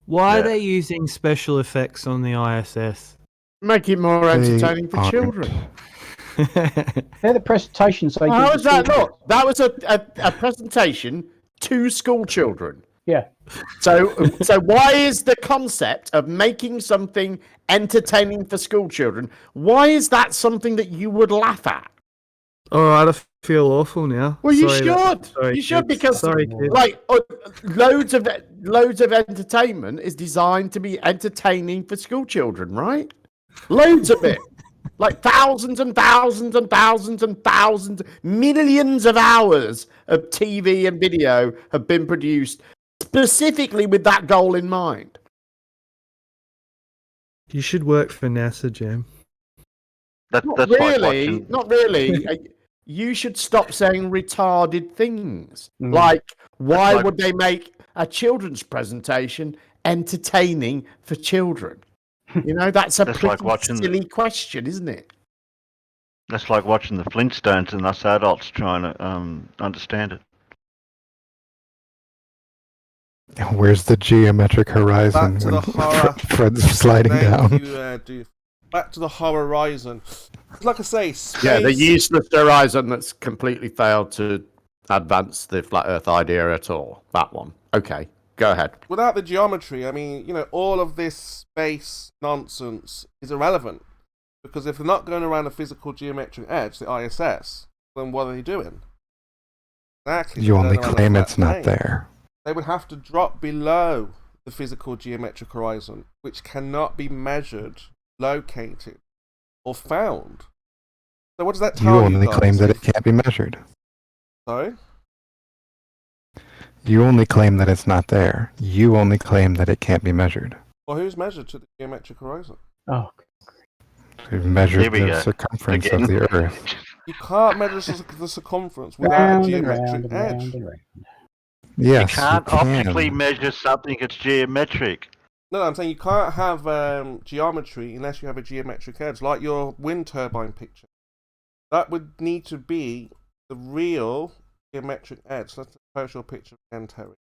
Speaker 4: Why
Speaker 5: Yeah.
Speaker 4: are they using special effects on the ISS?
Speaker 7: Make it more
Speaker 1: They
Speaker 7: entertaining for
Speaker 1: aren't.
Speaker 7: children.
Speaker 6: They're the presentations they
Speaker 7: How
Speaker 6: give
Speaker 7: was
Speaker 6: to
Speaker 7: that?
Speaker 6: school
Speaker 7: Look, that was a presentation to school children.
Speaker 6: kids. Yeah.
Speaker 7: So why is the concept of making something entertaining for school children? Why is that something that you would laugh at?
Speaker 4: All right, I feel awful now.
Speaker 7: Well, you
Speaker 4: Sorry
Speaker 7: should.
Speaker 4: sorry,
Speaker 7: You should
Speaker 4: kids.
Speaker 7: because
Speaker 4: Sorry, kids.
Speaker 7: like loads of entertainment is designed to be entertaining for school children, right? Loads of it. Like thousands and thousands and thousands and thousands, millions of hours of TV and video have been produced specifically with that goal in mind.
Speaker 4: You should work for NASA, Jim.
Speaker 5: That's
Speaker 7: Not
Speaker 5: like
Speaker 7: really.
Speaker 5: watching.
Speaker 7: Not really. You should stop saying retarded things.
Speaker 6: Mm.
Speaker 7: Like, why
Speaker 5: like-
Speaker 7: would they make a children's presentation entertaining for children? You know, that's a
Speaker 5: That's
Speaker 7: pretty
Speaker 5: like watching-
Speaker 7: silly question, isn't it?
Speaker 5: That's like watching the Flintstones and us adults trying to understand it.
Speaker 1: Where's the geometric horizon
Speaker 2: Back to
Speaker 1: when
Speaker 2: the horror.
Speaker 1: Fred's sliding down?
Speaker 2: Thank you, dude. Back to the horizon. Like I say, space...
Speaker 7: Yeah, the useless horizon that's completely failed to advance the flat Earth idea at all. That one. Okay, go ahead.
Speaker 2: Without the geometry, I mean, you know, all of this space nonsense is irrelevant. Because if they're not going around a physical geometric edge, the ISS, then what are they doing? Exactly.
Speaker 1: You
Speaker 2: they're
Speaker 1: only
Speaker 2: going around a
Speaker 1: claim
Speaker 2: flat
Speaker 1: it's not
Speaker 2: plane.
Speaker 1: there.
Speaker 2: They would have to drop below the physical geometric horizon, which cannot be measured, located, or found. So what does that
Speaker 1: You
Speaker 2: tell you
Speaker 1: only
Speaker 2: guys?
Speaker 1: claim that it can't be measured.
Speaker 2: Sorry?
Speaker 1: You only claim that it's not there. You only claim that it can't be measured.
Speaker 2: Well, who's measured to the geometric horizon?
Speaker 6: Oh,
Speaker 1: We've measured
Speaker 5: Here we
Speaker 1: the
Speaker 5: go.
Speaker 1: circumference
Speaker 5: Again.
Speaker 1: of the Earth.
Speaker 2: You can't measure the circumference without a
Speaker 6: round and
Speaker 2: geometric
Speaker 6: round and
Speaker 2: edge.
Speaker 6: round and round.
Speaker 1: Yes,
Speaker 5: you can't
Speaker 1: can.
Speaker 5: optically measure something that's geometric.
Speaker 2: No, I'm saying you can't have geometry unless you have a geometric edge, like your wind turbine picture. that would need to be the real geometric edge. Let's post your picture again, Terry.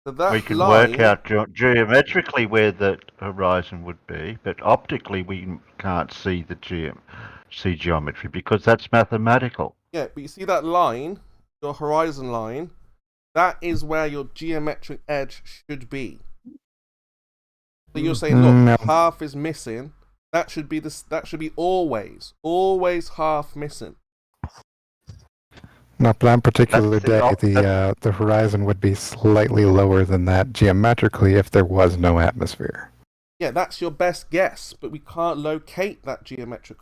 Speaker 2: So that
Speaker 5: We can
Speaker 2: line,
Speaker 5: work out geometrically where the horizon would be, but optically we can't see the geometry because that's mathematical.
Speaker 2: yeah, but you see that line, your horizon line, that is where your geometric edge should be. So you're saying, look,
Speaker 1: No.
Speaker 2: half is missing. That should be That should be always half missing.
Speaker 1: No, but on particular
Speaker 5: That's
Speaker 1: day, the horizon would be slightly lower than that geometrically if there was no atmosphere.
Speaker 2: Yeah, that's your best guess, but we can't locate that geometric.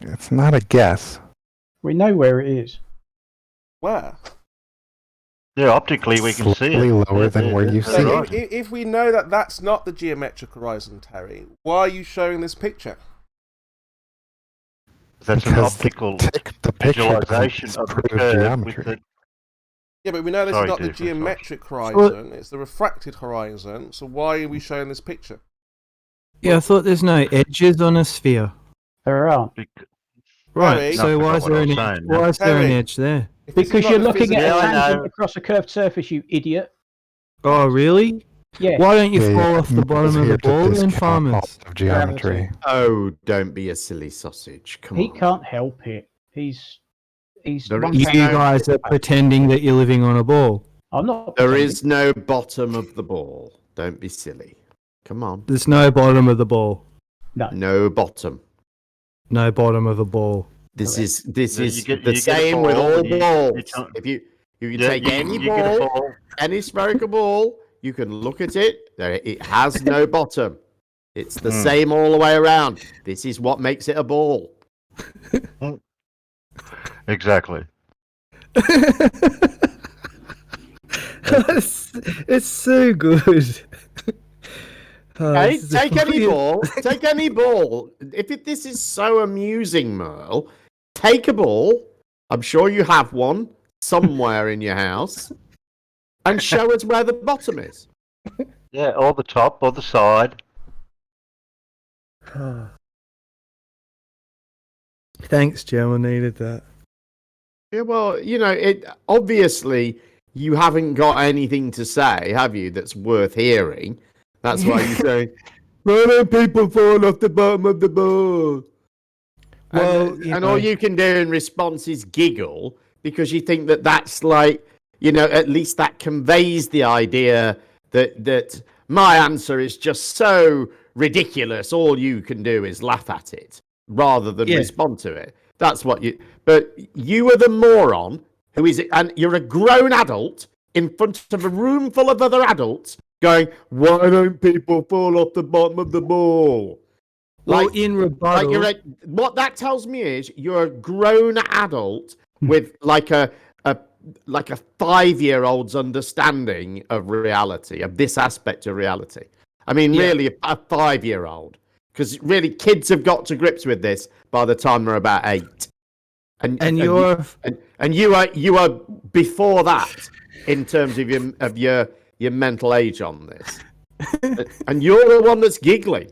Speaker 1: It's not a guess.
Speaker 6: We know where it is.
Speaker 2: Where?
Speaker 5: Yeah, optically we can see
Speaker 1: Slightly
Speaker 5: it.
Speaker 1: lower than where you see
Speaker 2: So
Speaker 1: it.
Speaker 2: if we know that that's not the geometric horizon, Terry, why are you showing this picture?
Speaker 5: That's an
Speaker 1: Because
Speaker 5: optical
Speaker 1: the picture
Speaker 5: visualization
Speaker 1: doesn't
Speaker 5: of the
Speaker 1: prove
Speaker 5: curve
Speaker 1: geometry.
Speaker 5: with the...
Speaker 2: Yeah, but we know this
Speaker 5: Sorry,
Speaker 2: is not the
Speaker 5: Dave, sorry.
Speaker 2: geometric horizon, it's the refracted horizon, so why are we showing this picture?
Speaker 4: Yeah, I thought there's no edges on a sphere.
Speaker 6: There aren't.
Speaker 4: Right.
Speaker 2: Terry?
Speaker 4: So
Speaker 5: Nothing
Speaker 4: why
Speaker 5: about
Speaker 4: is
Speaker 5: what
Speaker 4: there
Speaker 5: I'm
Speaker 4: an
Speaker 5: saying,
Speaker 4: edge?
Speaker 5: no.
Speaker 4: Why is there an
Speaker 2: Terry.
Speaker 4: edge there?
Speaker 2: If this is
Speaker 6: Because
Speaker 2: not
Speaker 6: you're
Speaker 2: the
Speaker 6: looking at
Speaker 2: physical-
Speaker 6: a
Speaker 5: Yeah, I
Speaker 6: tangent
Speaker 5: know.
Speaker 6: across a curved surface, you idiot.
Speaker 4: Oh, really?
Speaker 6: Yeah.
Speaker 4: Why don't you
Speaker 1: Yeah,
Speaker 4: fall
Speaker 1: yeah,
Speaker 4: off the
Speaker 1: Merle's
Speaker 4: bottom of
Speaker 1: here
Speaker 4: the
Speaker 1: to
Speaker 4: ball then,
Speaker 1: discount
Speaker 4: farmers?
Speaker 1: all of geometry.
Speaker 7: Oh, don't be a silly sausage. Come
Speaker 6: He
Speaker 7: on.
Speaker 6: can't help it. He's
Speaker 7: There
Speaker 6: one
Speaker 7: is
Speaker 4: You
Speaker 6: kind of-
Speaker 4: guys are pretending that you're living on a ball.
Speaker 6: I'm not.
Speaker 7: There
Speaker 6: pretending.
Speaker 7: is no bottom of the ball. Don't be silly. Come on.
Speaker 4: There's no bottom of the ball.
Speaker 7: No bottom.
Speaker 4: No bottom of a ball.
Speaker 7: This
Speaker 6: Correct.
Speaker 7: is
Speaker 5: Yeah,
Speaker 7: the
Speaker 5: you get a
Speaker 7: same with
Speaker 5: ball
Speaker 7: all
Speaker 5: and you
Speaker 7: balls.
Speaker 5: can't-
Speaker 7: If you
Speaker 5: Yeah,
Speaker 7: take any
Speaker 5: you get a
Speaker 7: ball,
Speaker 5: ball.
Speaker 7: any spherical ball, you can look at it. It has no bottom. It's the same all the way around. This is what makes it a ball.
Speaker 5: Exactly.
Speaker 4: it's so good. Oh,
Speaker 7: Hey,
Speaker 4: this is a
Speaker 7: take any
Speaker 4: brilliant-
Speaker 7: ball. Take any ball. This is so amusing, Merle, take a ball. I'm sure you have one somewhere in your house, and show us where the bottom is.
Speaker 5: Yeah, or the top or the side.
Speaker 4: Thanks, Joe. I needed that.
Speaker 7: Yeah, well, it obviously you haven't got anything to say, have you? That's worth hearing. That's why you say, "Why don't people fall off the bottom of the ball?"
Speaker 4: Well,
Speaker 7: and all you can do in response is giggle because you think that that's like, at least that conveys the idea that my answer is just so ridiculous. All you can do is laugh at it rather than respond to it. That's what you. But you are the moron who is, and you're a grown adult in front of a room full of other adults going, "Why don't people fall off the bottom of the ball?"
Speaker 4: Well, in rebuttal,
Speaker 7: What that tells me is you're a grown adult with like a 5-year-old's understanding of reality, of this aspect of reality. I mean, really, a 5-year-old, because really, kids have got to grips with this by the time they're about 8. And you are before that in terms of your mental age on this, and you're the one that's giggling.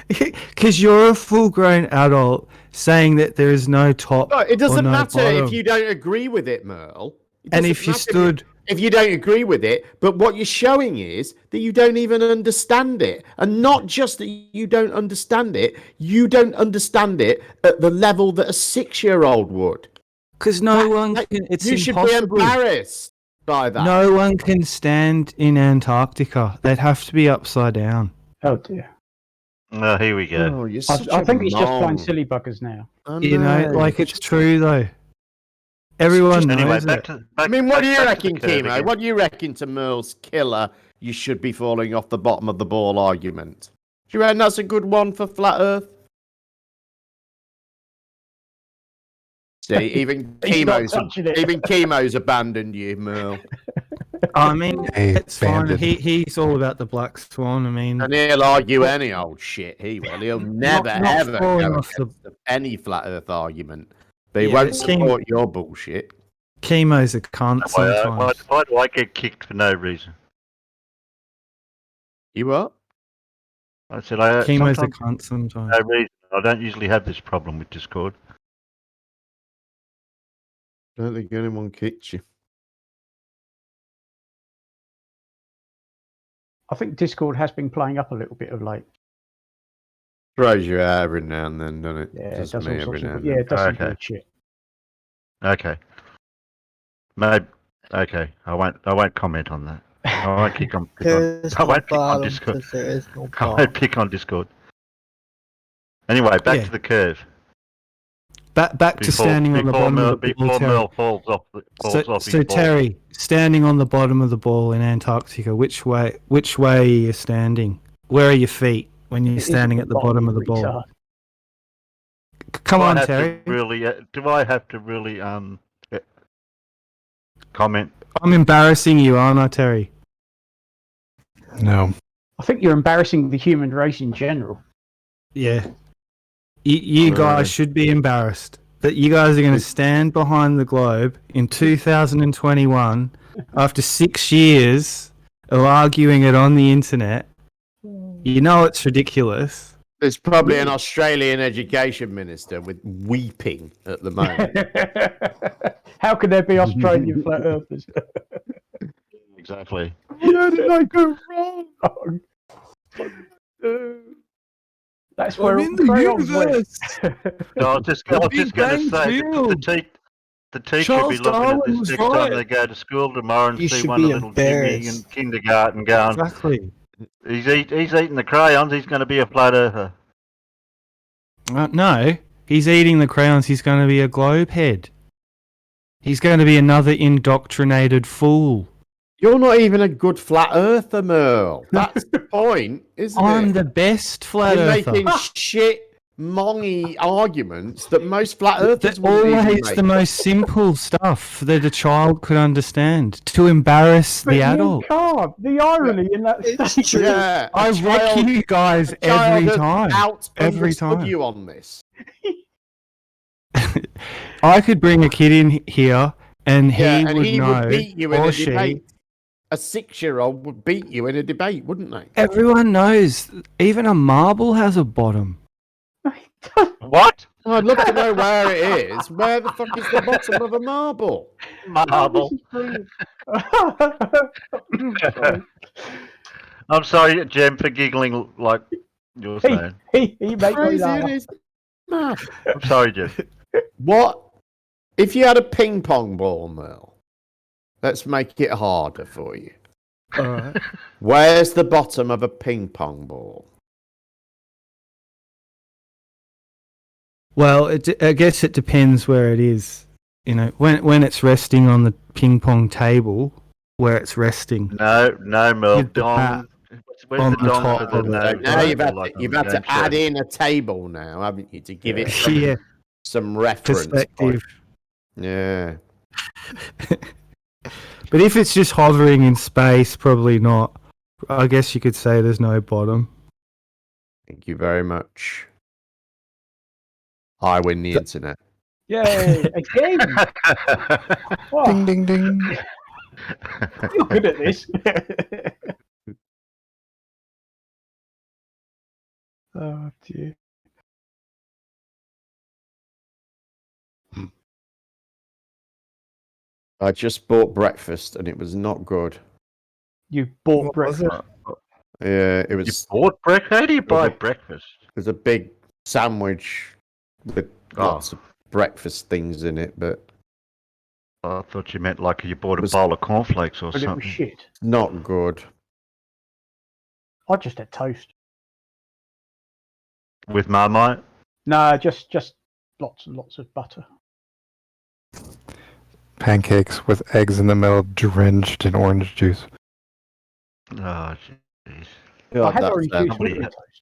Speaker 4: because you're a full-grown adult saying that there is no top.
Speaker 7: No, it doesn't
Speaker 4: or no
Speaker 7: matter
Speaker 4: bottom.
Speaker 7: if you don't agree with it, Merle. It
Speaker 4: And
Speaker 7: doesn't
Speaker 4: if you
Speaker 7: matter
Speaker 4: stood,
Speaker 7: if you don't agree with it, but what you're showing is that you don't even understand it. And not just that you don't understand it, you don't understand it at the level that a 6-year-old would.
Speaker 4: because no one can. It's
Speaker 7: You should
Speaker 4: impossible.
Speaker 7: be embarrassed by that.
Speaker 4: No one can stand in Antarctica. They'd have to be upside down.
Speaker 6: Oh dear.
Speaker 5: Oh, here we go.
Speaker 7: Oh, you're
Speaker 6: I
Speaker 7: such
Speaker 6: think
Speaker 7: a
Speaker 6: he's just playing
Speaker 7: mong.
Speaker 6: silly buggers now.
Speaker 7: I
Speaker 4: You know,
Speaker 7: know.
Speaker 4: like it's true though. Everyone
Speaker 5: Anyway,
Speaker 4: knows
Speaker 5: back
Speaker 4: it.
Speaker 5: to.
Speaker 7: I mean, what do you
Speaker 5: back to the
Speaker 7: reckon,
Speaker 5: curve
Speaker 7: Kimo?
Speaker 5: again.
Speaker 7: What do you reckon to Merle's killer? You should be falling off the bottom of the ball argument. Do you reckon that's a good one for Flat Earth? See, even
Speaker 6: He's not
Speaker 7: Chemo's
Speaker 6: touching it.
Speaker 7: abandoned you, Merle.
Speaker 4: I mean,
Speaker 1: Hey,
Speaker 4: it's fine.
Speaker 1: bandit.
Speaker 4: He's all about the black swan. I mean,
Speaker 7: And he'll argue any old shit. He will. He'll never
Speaker 4: not
Speaker 7: ever
Speaker 4: falling
Speaker 7: go
Speaker 4: off the-
Speaker 7: against any Flat Earth argument. But he
Speaker 4: Yeah,
Speaker 7: won't
Speaker 4: but
Speaker 7: support your bullshit.
Speaker 4: chemo's a cunt
Speaker 5: Why
Speaker 4: sometimes.
Speaker 5: do I get kicked for no reason?
Speaker 7: You what?
Speaker 5: I said
Speaker 4: Chemo's a
Speaker 5: sometimes
Speaker 4: cunt sometimes.
Speaker 5: for no reason. I don't usually have this problem with Discord.
Speaker 7: Don't think anyone kicked you.
Speaker 6: I think Discord has been playing up a little bit of late.
Speaker 7: Throws you out every now and then, doesn't it?
Speaker 6: Yeah, it
Speaker 7: Just
Speaker 6: does
Speaker 7: me
Speaker 6: all
Speaker 7: every
Speaker 6: sorts
Speaker 7: now
Speaker 6: of
Speaker 7: and
Speaker 6: yeah,
Speaker 7: then.
Speaker 6: it does some
Speaker 5: Okay.
Speaker 6: weird shit.
Speaker 5: Okay. Maybe. Okay. I won't comment on that. I won't kick on.
Speaker 3: There's
Speaker 5: I
Speaker 3: no
Speaker 5: won't pick on
Speaker 3: bottom
Speaker 5: Discord.
Speaker 3: because there is no
Speaker 5: I
Speaker 3: bottom.
Speaker 5: won't pick on Discord. Anyway, back
Speaker 4: Yeah.
Speaker 5: to the curve.
Speaker 4: Back to standing on the bottom of the ball,
Speaker 5: before
Speaker 4: Terry.
Speaker 5: Mel falls off
Speaker 4: So
Speaker 5: his ball.
Speaker 4: Terry, standing on the bottom of the ball in Antarctica, which way are you standing? Where are your feet when you're
Speaker 6: It is
Speaker 4: standing at the bottom of the ball?
Speaker 6: retard.
Speaker 4: Come
Speaker 5: Do I
Speaker 4: on,
Speaker 5: have to
Speaker 4: Terry.
Speaker 5: do I have to really comment?
Speaker 4: I'm embarrassing you, aren't I, Terry?
Speaker 1: No.
Speaker 6: I think you're embarrassing the human race in general.
Speaker 4: Yeah. You guys should be embarrassed that you guys are going to stand behind the globe in 2021 after 6 years of arguing it on the internet. You know it's ridiculous.
Speaker 7: There's probably an Australian education minister with weeping at the moment.
Speaker 6: How could there be Australian flat earthers?
Speaker 5: Exactly.
Speaker 7: Where did I go wrong?
Speaker 6: That's where all the crayons went.
Speaker 5: No, I was just going to say that the teacher will be looking at this next time they go to school tomorrow and
Speaker 3: You
Speaker 5: see
Speaker 3: should
Speaker 5: one
Speaker 3: be
Speaker 5: little Jimmy in
Speaker 3: embarrassed.
Speaker 5: kindergarten going,
Speaker 4: Exactly.
Speaker 5: he's eating the crayons, he's going to be a flat earther.
Speaker 4: No, he's eating the crayons. He's going to be a globe head. He's going to be another indoctrinated fool.
Speaker 7: You're not even a good flat earther, Merle. That's the point, isn't
Speaker 4: I'm
Speaker 7: it?
Speaker 4: the best flat
Speaker 7: You're
Speaker 4: earther.
Speaker 7: making shit, mongy arguments that most flat
Speaker 4: They're
Speaker 7: earthers wouldn't even
Speaker 4: always
Speaker 7: make.
Speaker 4: the most simple stuff that a child could understand to embarrass
Speaker 6: But
Speaker 4: the
Speaker 6: you
Speaker 4: adult.
Speaker 6: can't. The irony in that
Speaker 3: It's
Speaker 6: statement.
Speaker 3: true.
Speaker 7: Yeah,
Speaker 4: I wreck you guys every time. Every time.
Speaker 7: you on this.
Speaker 4: I could bring a kid in here and he
Speaker 7: Yeah, and
Speaker 4: would
Speaker 7: he
Speaker 4: know,
Speaker 7: would beat you in
Speaker 4: or
Speaker 7: a
Speaker 4: she,
Speaker 7: debate. A 6-year-old would beat you in a debate, wouldn't they?
Speaker 4: everyone knows, even a marble has a bottom.
Speaker 5: What?
Speaker 7: I'd love to know where it is. Where the fuck is the bottom of a marble?
Speaker 5: Marble.
Speaker 6: This is brilliant.
Speaker 5: I'm sorry, Jem, for giggling like you're saying.
Speaker 6: he made me
Speaker 7: Crazy,
Speaker 6: laugh.
Speaker 7: it is. Mad.
Speaker 5: I'm sorry, Jem.
Speaker 7: What? If you had a ping pong ball, Merle, let's make it harder for you.
Speaker 4: Alright.
Speaker 7: Where's the bottom of a ping pong ball?
Speaker 4: Well, I guess it depends where it is. You know, when it's resting on the ping pong table, where it's resting.
Speaker 5: No, Mel.
Speaker 4: With the
Speaker 5: Dong. Where's
Speaker 4: on
Speaker 5: the
Speaker 4: the
Speaker 5: dong
Speaker 4: top
Speaker 5: for the
Speaker 4: of it.
Speaker 5: no?
Speaker 7: Now you've had
Speaker 5: like
Speaker 7: to,
Speaker 5: on
Speaker 7: you've
Speaker 5: the
Speaker 7: had to
Speaker 5: game show?
Speaker 7: add in a table now, haven't you, to give it
Speaker 4: Yeah,
Speaker 7: some reference
Speaker 4: perspective.
Speaker 7: point. Yeah.
Speaker 4: But if it's just hovering in space, probably not. I guess you could say there's no bottom.
Speaker 7: Thank you very much. I win the internet.
Speaker 6: Yay! Again! Wow,
Speaker 1: Ding, ding, ding.
Speaker 6: you're good at this. Oh dear.
Speaker 7: I just bought breakfast and it was not good.
Speaker 6: You bought
Speaker 4: What was
Speaker 6: breakfast.
Speaker 7: Yeah, it
Speaker 5: You
Speaker 7: was.
Speaker 5: bought breakfast? How do you buy breakfast?
Speaker 7: There's a big sandwich with lots of breakfast things in it, but
Speaker 5: I thought you meant like you bought a
Speaker 7: Was-
Speaker 5: bowl of cornflakes or
Speaker 6: But it was
Speaker 5: something.
Speaker 6: shit.
Speaker 7: not good.
Speaker 6: I just had toast.
Speaker 5: With Marmite?
Speaker 6: No, just lots and lots of butter.
Speaker 1: Pancakes with eggs in the middle, drenched in orange juice.
Speaker 5: Oh, jeez.
Speaker 6: I had
Speaker 7: that
Speaker 6: orange
Speaker 7: sounds-
Speaker 6: juice with my toast,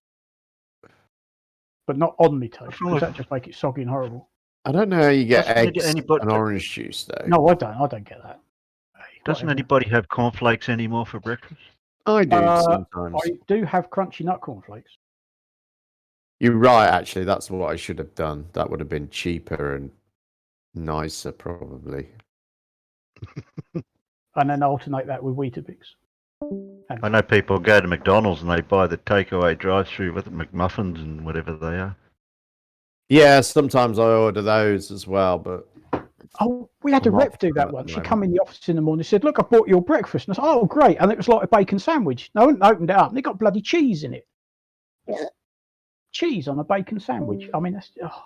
Speaker 6: but not on me toast.
Speaker 5: What's wrong
Speaker 6: Because
Speaker 5: with-
Speaker 6: that just make it soggy and horrible.
Speaker 7: I don't know how you get
Speaker 5: Doesn't
Speaker 7: eggs
Speaker 5: anybody-
Speaker 7: and orange juice though.
Speaker 6: No, I don't. I don't get that. Hey,
Speaker 5: Doesn't
Speaker 6: whatever.
Speaker 5: anybody have cornflakes anymore for breakfast?
Speaker 7: I do
Speaker 6: Uh,
Speaker 7: sometimes.
Speaker 6: I do have crunchy nut cornflakes.
Speaker 7: You're right, actually. That's what I should have done. That would have been cheaper and nicer, probably.
Speaker 6: And then alternate that with Weetabix.
Speaker 5: I know people go to McDonald's and they buy the takeaway drive-through with McMuffins and whatever they are.
Speaker 7: Yeah, sometimes I order those as well, but
Speaker 6: Oh, we had a
Speaker 7: I'm
Speaker 6: rep
Speaker 7: off
Speaker 6: do
Speaker 7: for
Speaker 6: that
Speaker 7: that
Speaker 6: once. She
Speaker 7: moment.
Speaker 6: come in the office in the morning and said, "Look, I bought your breakfast." And I said, "Oh, great." And it was like a bacon sandwich. No one opened it up and it got bloody cheese in it. Cheese on a bacon sandwich. I mean, that's... Oh.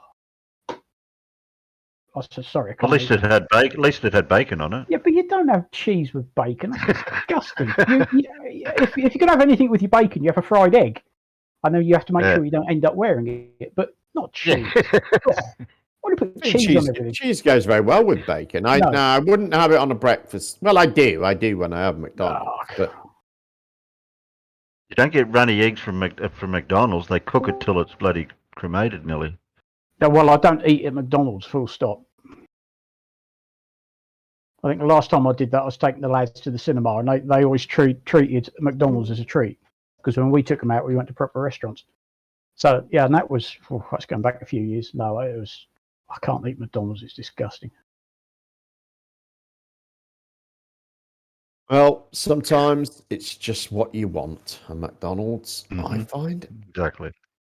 Speaker 6: I said, sorry, I
Speaker 5: At
Speaker 6: can't
Speaker 5: least
Speaker 6: eat
Speaker 5: it
Speaker 6: that.
Speaker 5: had bacon. At least it had bacon on it.
Speaker 6: Yeah, but you don't have cheese with bacon. That's disgusting. If you're going to have anything with your bacon, you have a fried egg. I know you have to make
Speaker 5: Yeah.
Speaker 6: sure you don't end up wearing it, but not cheese. Why do you put cheese on everything?
Speaker 7: Cheese goes very well with bacon.
Speaker 6: No.
Speaker 7: I wouldn't have it on a breakfast. Well, I do when I have McDonald's.
Speaker 6: Oh,
Speaker 7: But
Speaker 5: You don't get runny eggs from McDonald's. They cook it till it's bloody cremated nearly.
Speaker 6: no, well, I don't eat at McDonald's, full stop. I think the last time I did that, I was taking the lads to the cinema, and they always treated McDonald's as a treat. Because when we took them out, we went to proper restaurants. So, yeah, and that's going back a few years. No, I can't eat McDonald's, it's disgusting.
Speaker 7: well, sometimes it's just what you want. A McDonald's, I find.
Speaker 5: Exactly.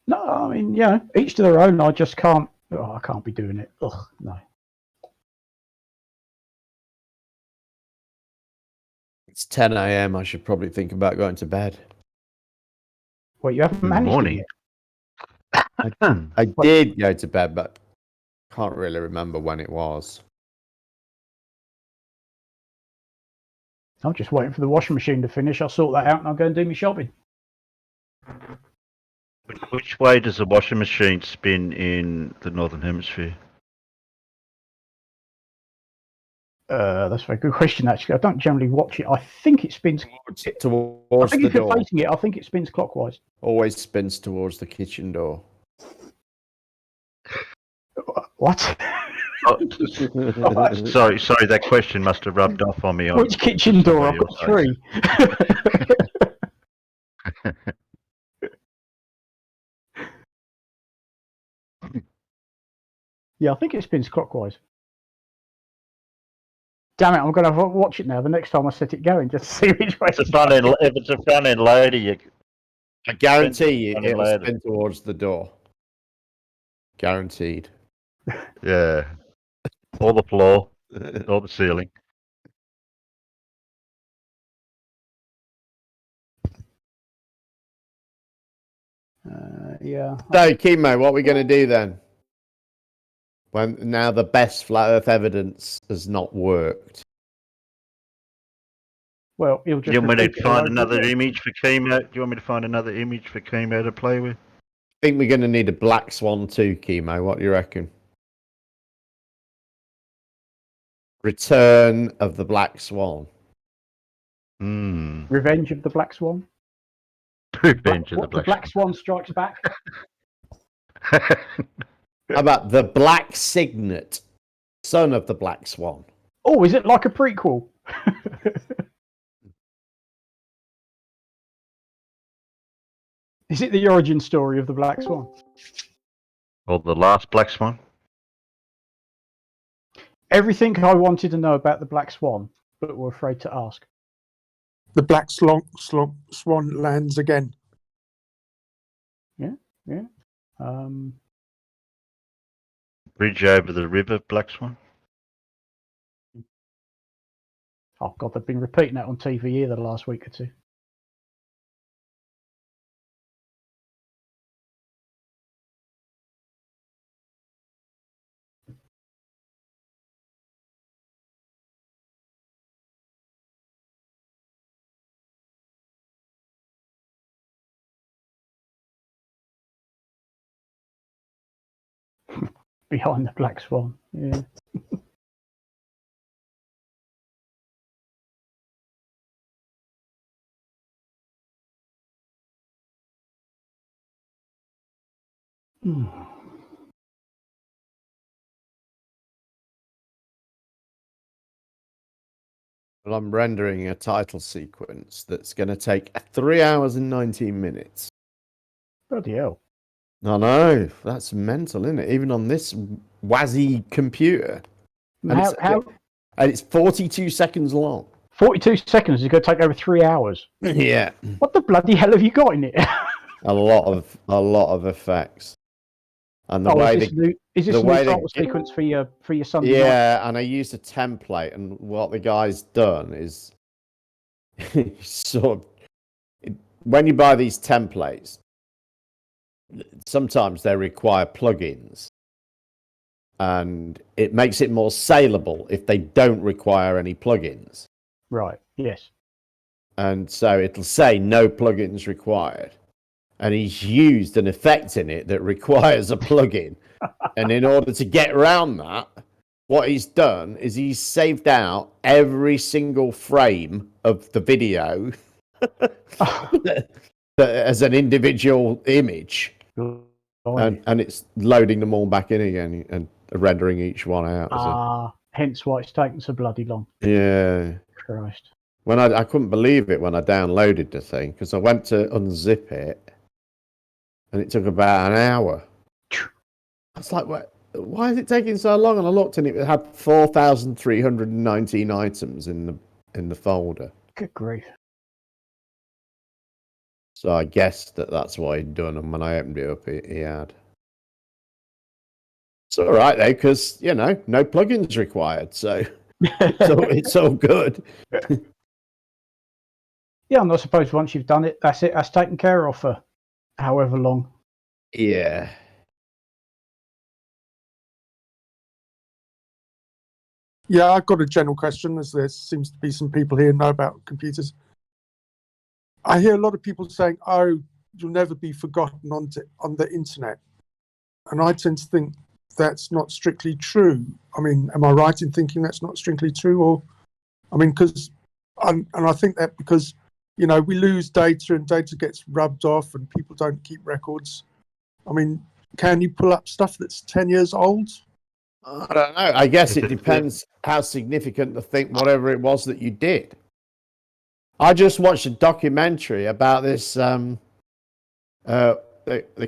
Speaker 6: No, I mean, yeah, each to their own. I just can't. I can't be doing it. Ugh, no.
Speaker 7: It's 10 a.m. I should probably think about going to bed.
Speaker 6: Well, you haven't
Speaker 5: In the
Speaker 6: managed
Speaker 5: morning.
Speaker 6: it yet.
Speaker 7: I did go to bed, but can't really remember when it was.
Speaker 6: I'm just waiting for the washing machine to finish. I'll sort that out and I'll go and do my shopping.
Speaker 5: Which way does the washing machine spin in the Northern Hemisphere?
Speaker 6: That's a very good question, actually. I don't generally watch it. I think it spins. I
Speaker 7: Towards
Speaker 6: think
Speaker 7: the
Speaker 6: if you're
Speaker 7: door.
Speaker 6: facing it, I think it spins clockwise.
Speaker 7: Always spins towards the kitchen door.
Speaker 6: What?
Speaker 5: Oh, sorry, that question must have rubbed off on me.
Speaker 6: Which kitchen door? I've got three. Yeah, I think it spins clockwise. Damn it, I'm going to watch it now the next time I set it going just to see which way
Speaker 5: If it's a front end loader, you
Speaker 7: I guarantee you
Speaker 5: Spin
Speaker 7: it'll
Speaker 5: later.
Speaker 7: spin towards the door. Guaranteed.
Speaker 5: yeah, or the floor, or the ceiling.
Speaker 6: Yeah.
Speaker 7: So, Chemo, what are we going to do then? When now the best flat Earth evidence has not worked.
Speaker 6: Well, you'll
Speaker 5: Do
Speaker 6: just.
Speaker 5: you want me
Speaker 6: repeat
Speaker 5: to
Speaker 6: it
Speaker 5: find
Speaker 6: over
Speaker 5: another
Speaker 6: again.
Speaker 5: image for Chemo? Do you want me to find another image for Chemo to play with?
Speaker 7: I think we're going to need a Black Swan too, Chemo. What do you reckon? Return of the Black Swan.
Speaker 6: Revenge of the Black Swan.
Speaker 5: Revenge of the
Speaker 6: The
Speaker 5: Black
Speaker 6: Black Swan strikes back.
Speaker 7: How about the Black Signet, son of the Black Swan?
Speaker 6: Oh, is it like a prequel? Is it the origin story of the Black Swan?
Speaker 5: Or the last Black Swan?
Speaker 6: Everything I wanted to know about the Black Swan, but were afraid to ask.
Speaker 8: The black swan lands again.
Speaker 6: Yeah.
Speaker 5: Bridge over the river, Black Swan?
Speaker 6: Oh God, they've been repeating that on TV here the last week or two. Behind the Black Swan. Yeah.
Speaker 7: Well, I'm rendering a title sequence that's going to take 3 hours and 19 minutes.
Speaker 6: Bloody hell.
Speaker 7: I know, that's mental, isn't it? Even on this WASI computer. And it's 42 seconds long.
Speaker 6: 42 seconds is going to take over 3 hours.
Speaker 7: Yeah.
Speaker 6: What the bloody hell have you got in it?
Speaker 7: A lot of effects. And the
Speaker 6: Oh,
Speaker 7: way
Speaker 6: is this
Speaker 7: the
Speaker 6: the
Speaker 7: way
Speaker 6: new
Speaker 7: they
Speaker 6: title
Speaker 7: get-
Speaker 6: sequence for your Sunday night?
Speaker 7: yeah, and I used a template, and what the guy's done is sort of when you buy these templates, sometimes they require plugins, and it makes it more saleable if they don't require any plugins.
Speaker 6: Right. Yes.
Speaker 7: And so it'll say no plugins required. And he's used an effect in it that requires a plugin. And in order to get around that, what he's done is he's saved out every single frame of the video as an individual image. And it's loading them all back in again and rendering each one out.
Speaker 6: Hence why it's taken so bloody long.
Speaker 7: Yeah.
Speaker 6: Christ.
Speaker 7: When I couldn't believe it when I downloaded the thing, because I went to unzip it and it took about an hour. I was like, why is it taking so long? And I looked and it had 4,319 items in the folder.
Speaker 6: Good grief.
Speaker 7: So I guessed that's what he'd done, and when I opened it up, he had. It's all right though, because no plugins required, so it's all good.
Speaker 6: Yeah, and I suppose once you've done it, that's it. That's taken care of for however long.
Speaker 7: Yeah.
Speaker 8: Yeah, I've got a general question, as there seems to be some people here who know about computers. I hear a lot of people saying, "Oh, you'll never be forgotten on the internet," and I tend to think that's not strictly true. I mean, am I right in thinking that's not strictly true? Or, I mean, and I think that because we lose data and data gets rubbed off and people don't keep records. I mean, can you pull up stuff that's 10 years old?
Speaker 7: I don't know. I guess it depends how significant whatever it was that you did. I just watched a documentary about this, they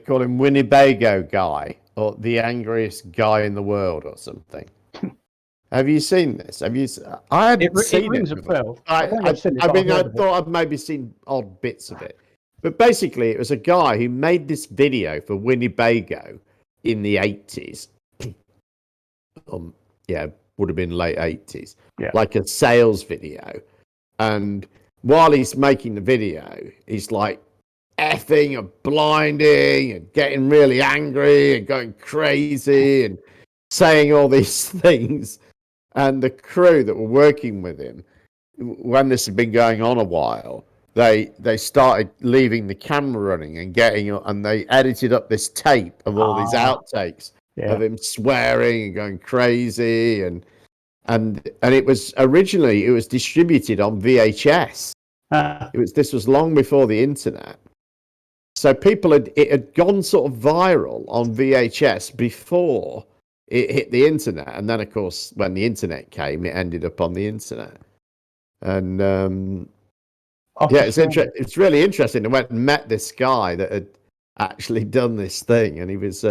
Speaker 7: call him Winnebago guy, or the angriest guy in the world or something. Have you seen this? I hadn't seen it.
Speaker 6: It rings a bell.
Speaker 7: I thought I'd maybe seen odd bits of it. But basically, it was a guy who made this video for Winnebago in the 80s. Would have been late 80s.
Speaker 6: Yeah.
Speaker 7: Like a sales video. And while he's making the video, he's like effing and blinding and getting really angry and going crazy and saying all these things. And the crew that were working with him, when this had been going on a while, they started leaving the camera running and they edited up this tape of all these outtakes of him swearing and going crazy, and it was originally distributed on VHS. This was long before the internet, so it had gone sort of viral on VHS before it hit the internet, and then of course when the internet came, it ended up on the internet. And it's really interesting. I went and met this guy that had actually done this thing, and he was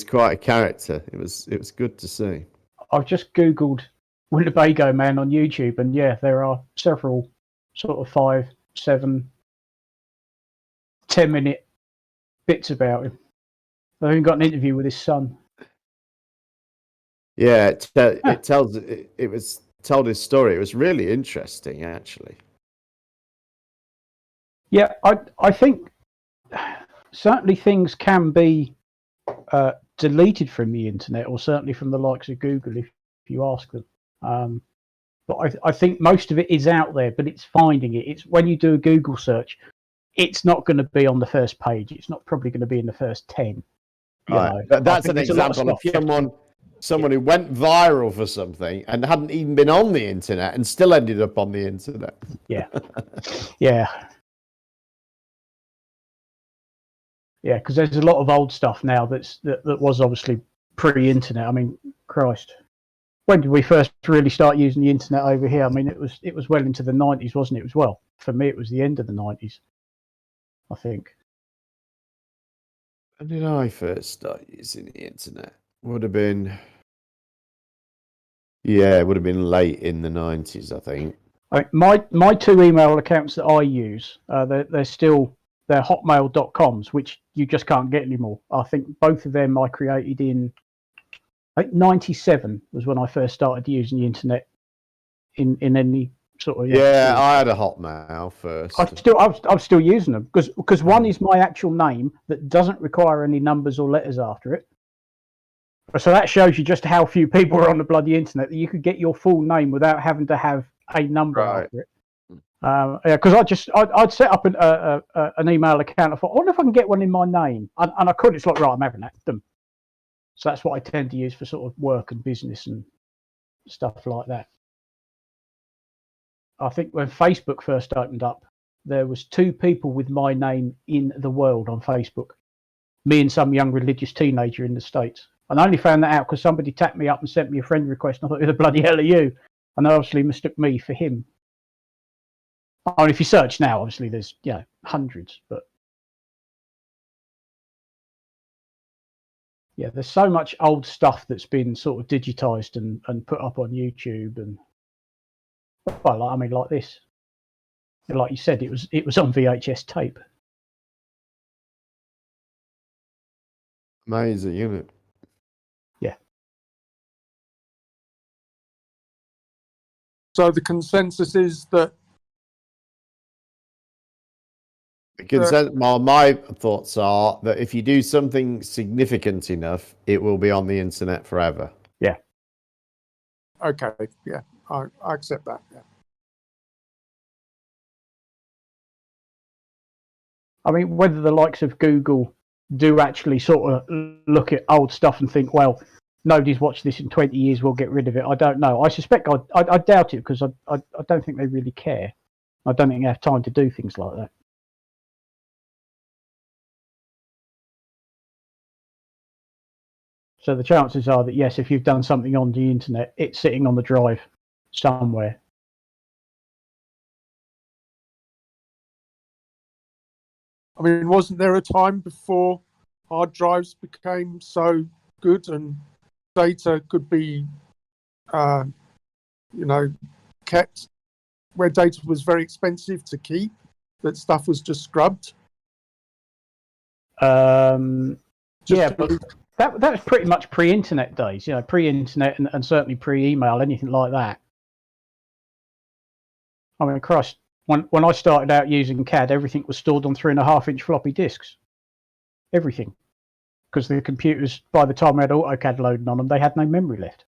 Speaker 7: quite a character. It was good to see.
Speaker 6: I've just Googled Winnebago Man on YouTube, and there are several sort of 5, 7, 10-minute bits about him. I've even got an interview with his son.
Speaker 7: Yeah, it told his story. It was really interesting, actually.
Speaker 6: Yeah, I think certainly things can be deleted from the internet, or certainly from the likes of Google if you ask them. But I think most of it is out there, but it's finding it. It's when you do a Google search, it's not going to be on the first page. It's not probably going to be in the first 10.
Speaker 7: Right. That's an example of someone who went viral for something and hadn't even been on the internet and still ended up on the internet.
Speaker 6: Yeah. Yeah. Yeah, because there's a lot of old stuff now that was obviously pre-internet. I mean, Christ, when did we first really start using the internet over here? I mean, it was well into the 90s, wasn't it? For me, it was the end of the 90s, I think.
Speaker 7: When did I first start using the internet? Would have been late in the 90s, I think.
Speaker 6: My 2 email accounts that I use, they're still they're hotmail.coms, which you just can't get anymore. I think both of them I created in, I think 97 was when I first started using the internet in any sort of
Speaker 7: Yeah, I had a Hotmail first.
Speaker 6: I'm still using them because one is my actual name that doesn't require any numbers or letters after it. So that shows you just how few people are on the bloody internet that you could get your full name without having to have a number after it. Because I'd set up an email account. I thought, I wonder if I can get one in my name, and I couldn't. It's like, right, I'm having that. So that's what I tend to use for sort of work and business and stuff like that. I think when Facebook first opened up, there was 2 people with my name in the world on Facebook. Me and some young religious teenager in the States. And I only found that out because somebody tapped me up and sent me a friend request. And I thought, who the bloody hell are you? And they obviously mistook me for him. I mean, if you search now, obviously there's hundreds, but yeah, there's so much old stuff that's been sort of digitized and put up on YouTube, and well, I mean, like this, like you said, it was on VHS tape.
Speaker 7: Amazing, isn't it?
Speaker 6: Yeah.
Speaker 8: So the consensus is that
Speaker 7: my thoughts are that if you do something significant enough, it will be on the internet forever.
Speaker 6: Yeah.
Speaker 8: Okay. Yeah, I accept that. Yeah.
Speaker 6: I mean, whether the likes of Google do actually sort of look at old stuff and think, well, nobody's watched this in 20 years, we'll get rid of it. I don't know. I suspect I doubt it because I don't think they really care. I don't think they have time to do things like that. So the chances are that, yes, if you've done something on the internet, it's sitting on the drive somewhere.
Speaker 8: I mean, wasn't there a time before hard drives became so good and data could be, kept, where data was very expensive to keep, that stuff was just scrubbed?
Speaker 6: Yeah, but that was pretty much pre-internet days, pre-internet and certainly pre-email, anything like that. I mean, Christ, when I started out using CAD, everything was stored on 3.5-inch floppy disks. Everything. Because the computers, by the time we had AutoCAD loading on them, they had no memory left.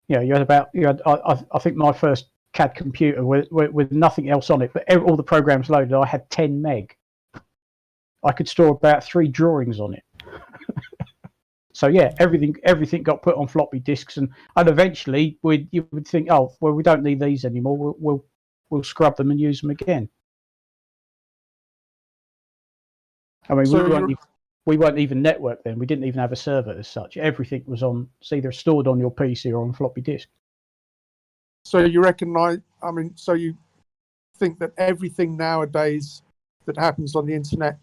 Speaker 6: You had I think my first CAD computer with nothing else on it, but all the programs loaded, I had 10 meg. I could store about 3 drawings on it. So yeah, everything got put on floppy disks, and eventually you would think, oh well, we don't need these anymore. We'll scrub them and use them again. I mean,
Speaker 8: So
Speaker 6: we weren't even networked then. We didn't even have a server as such. Everything was it's either stored on your PC or on floppy disk.
Speaker 8: So you so you think that everything nowadays that happens on the internet,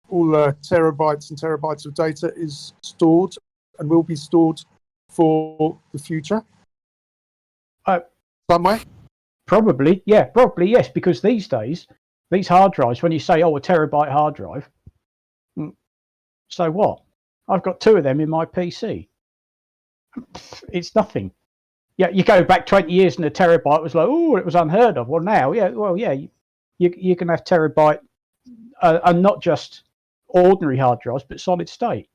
Speaker 8: all terabytes and terabytes of data, is stored and will be stored for the future? Somewhere?
Speaker 6: Probably, yes, because these days, these hard drives, when you say, a terabyte hard drive, so what? I've got 2 of them in my PC. It's nothing. Yeah, you go back 20 years and a terabyte was like, it was unheard of. Well, now, you can have terabyte, and not just ordinary hard drives, but solid state.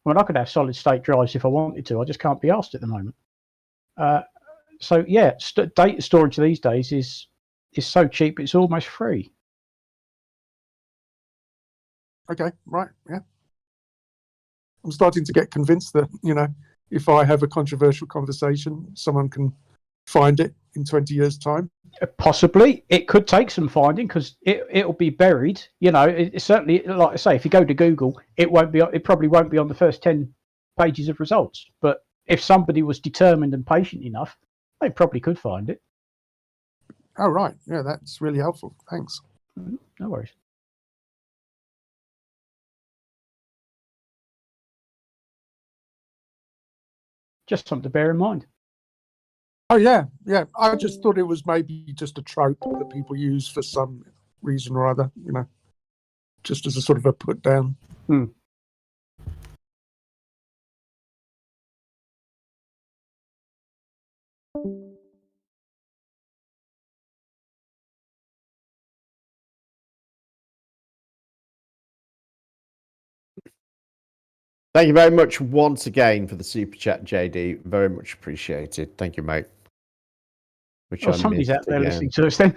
Speaker 6: I mean, I could have solid state drives if I wanted to. I just can't be asked at the moment. So yeah, data storage these days is so cheap it's almost free.
Speaker 8: Okay, right, yeah. I'm starting to get convinced that, if I have a controversial conversation, someone can find it in 20 years' time.
Speaker 6: Possibly. It could take some finding because it'll be buried. It's certainly, like I say, if you go to Google, it probably won't be on the first 10 pages of results. But if somebody was determined and patient enough, they probably could find it.
Speaker 8: Oh, right. Yeah, that's really helpful. Thanks.
Speaker 6: No worries. Just something to bear in mind.
Speaker 8: Oh, yeah. I just thought it was maybe just a trope that people use for some reason or other, just as a sort of a put down.
Speaker 7: Thank you very much once again for the super chat, JD. Very much appreciated. Thank you, mate. Which
Speaker 6: Well,
Speaker 7: I
Speaker 6: somebody's
Speaker 7: missed
Speaker 6: out there
Speaker 7: again.
Speaker 6: listening to us then.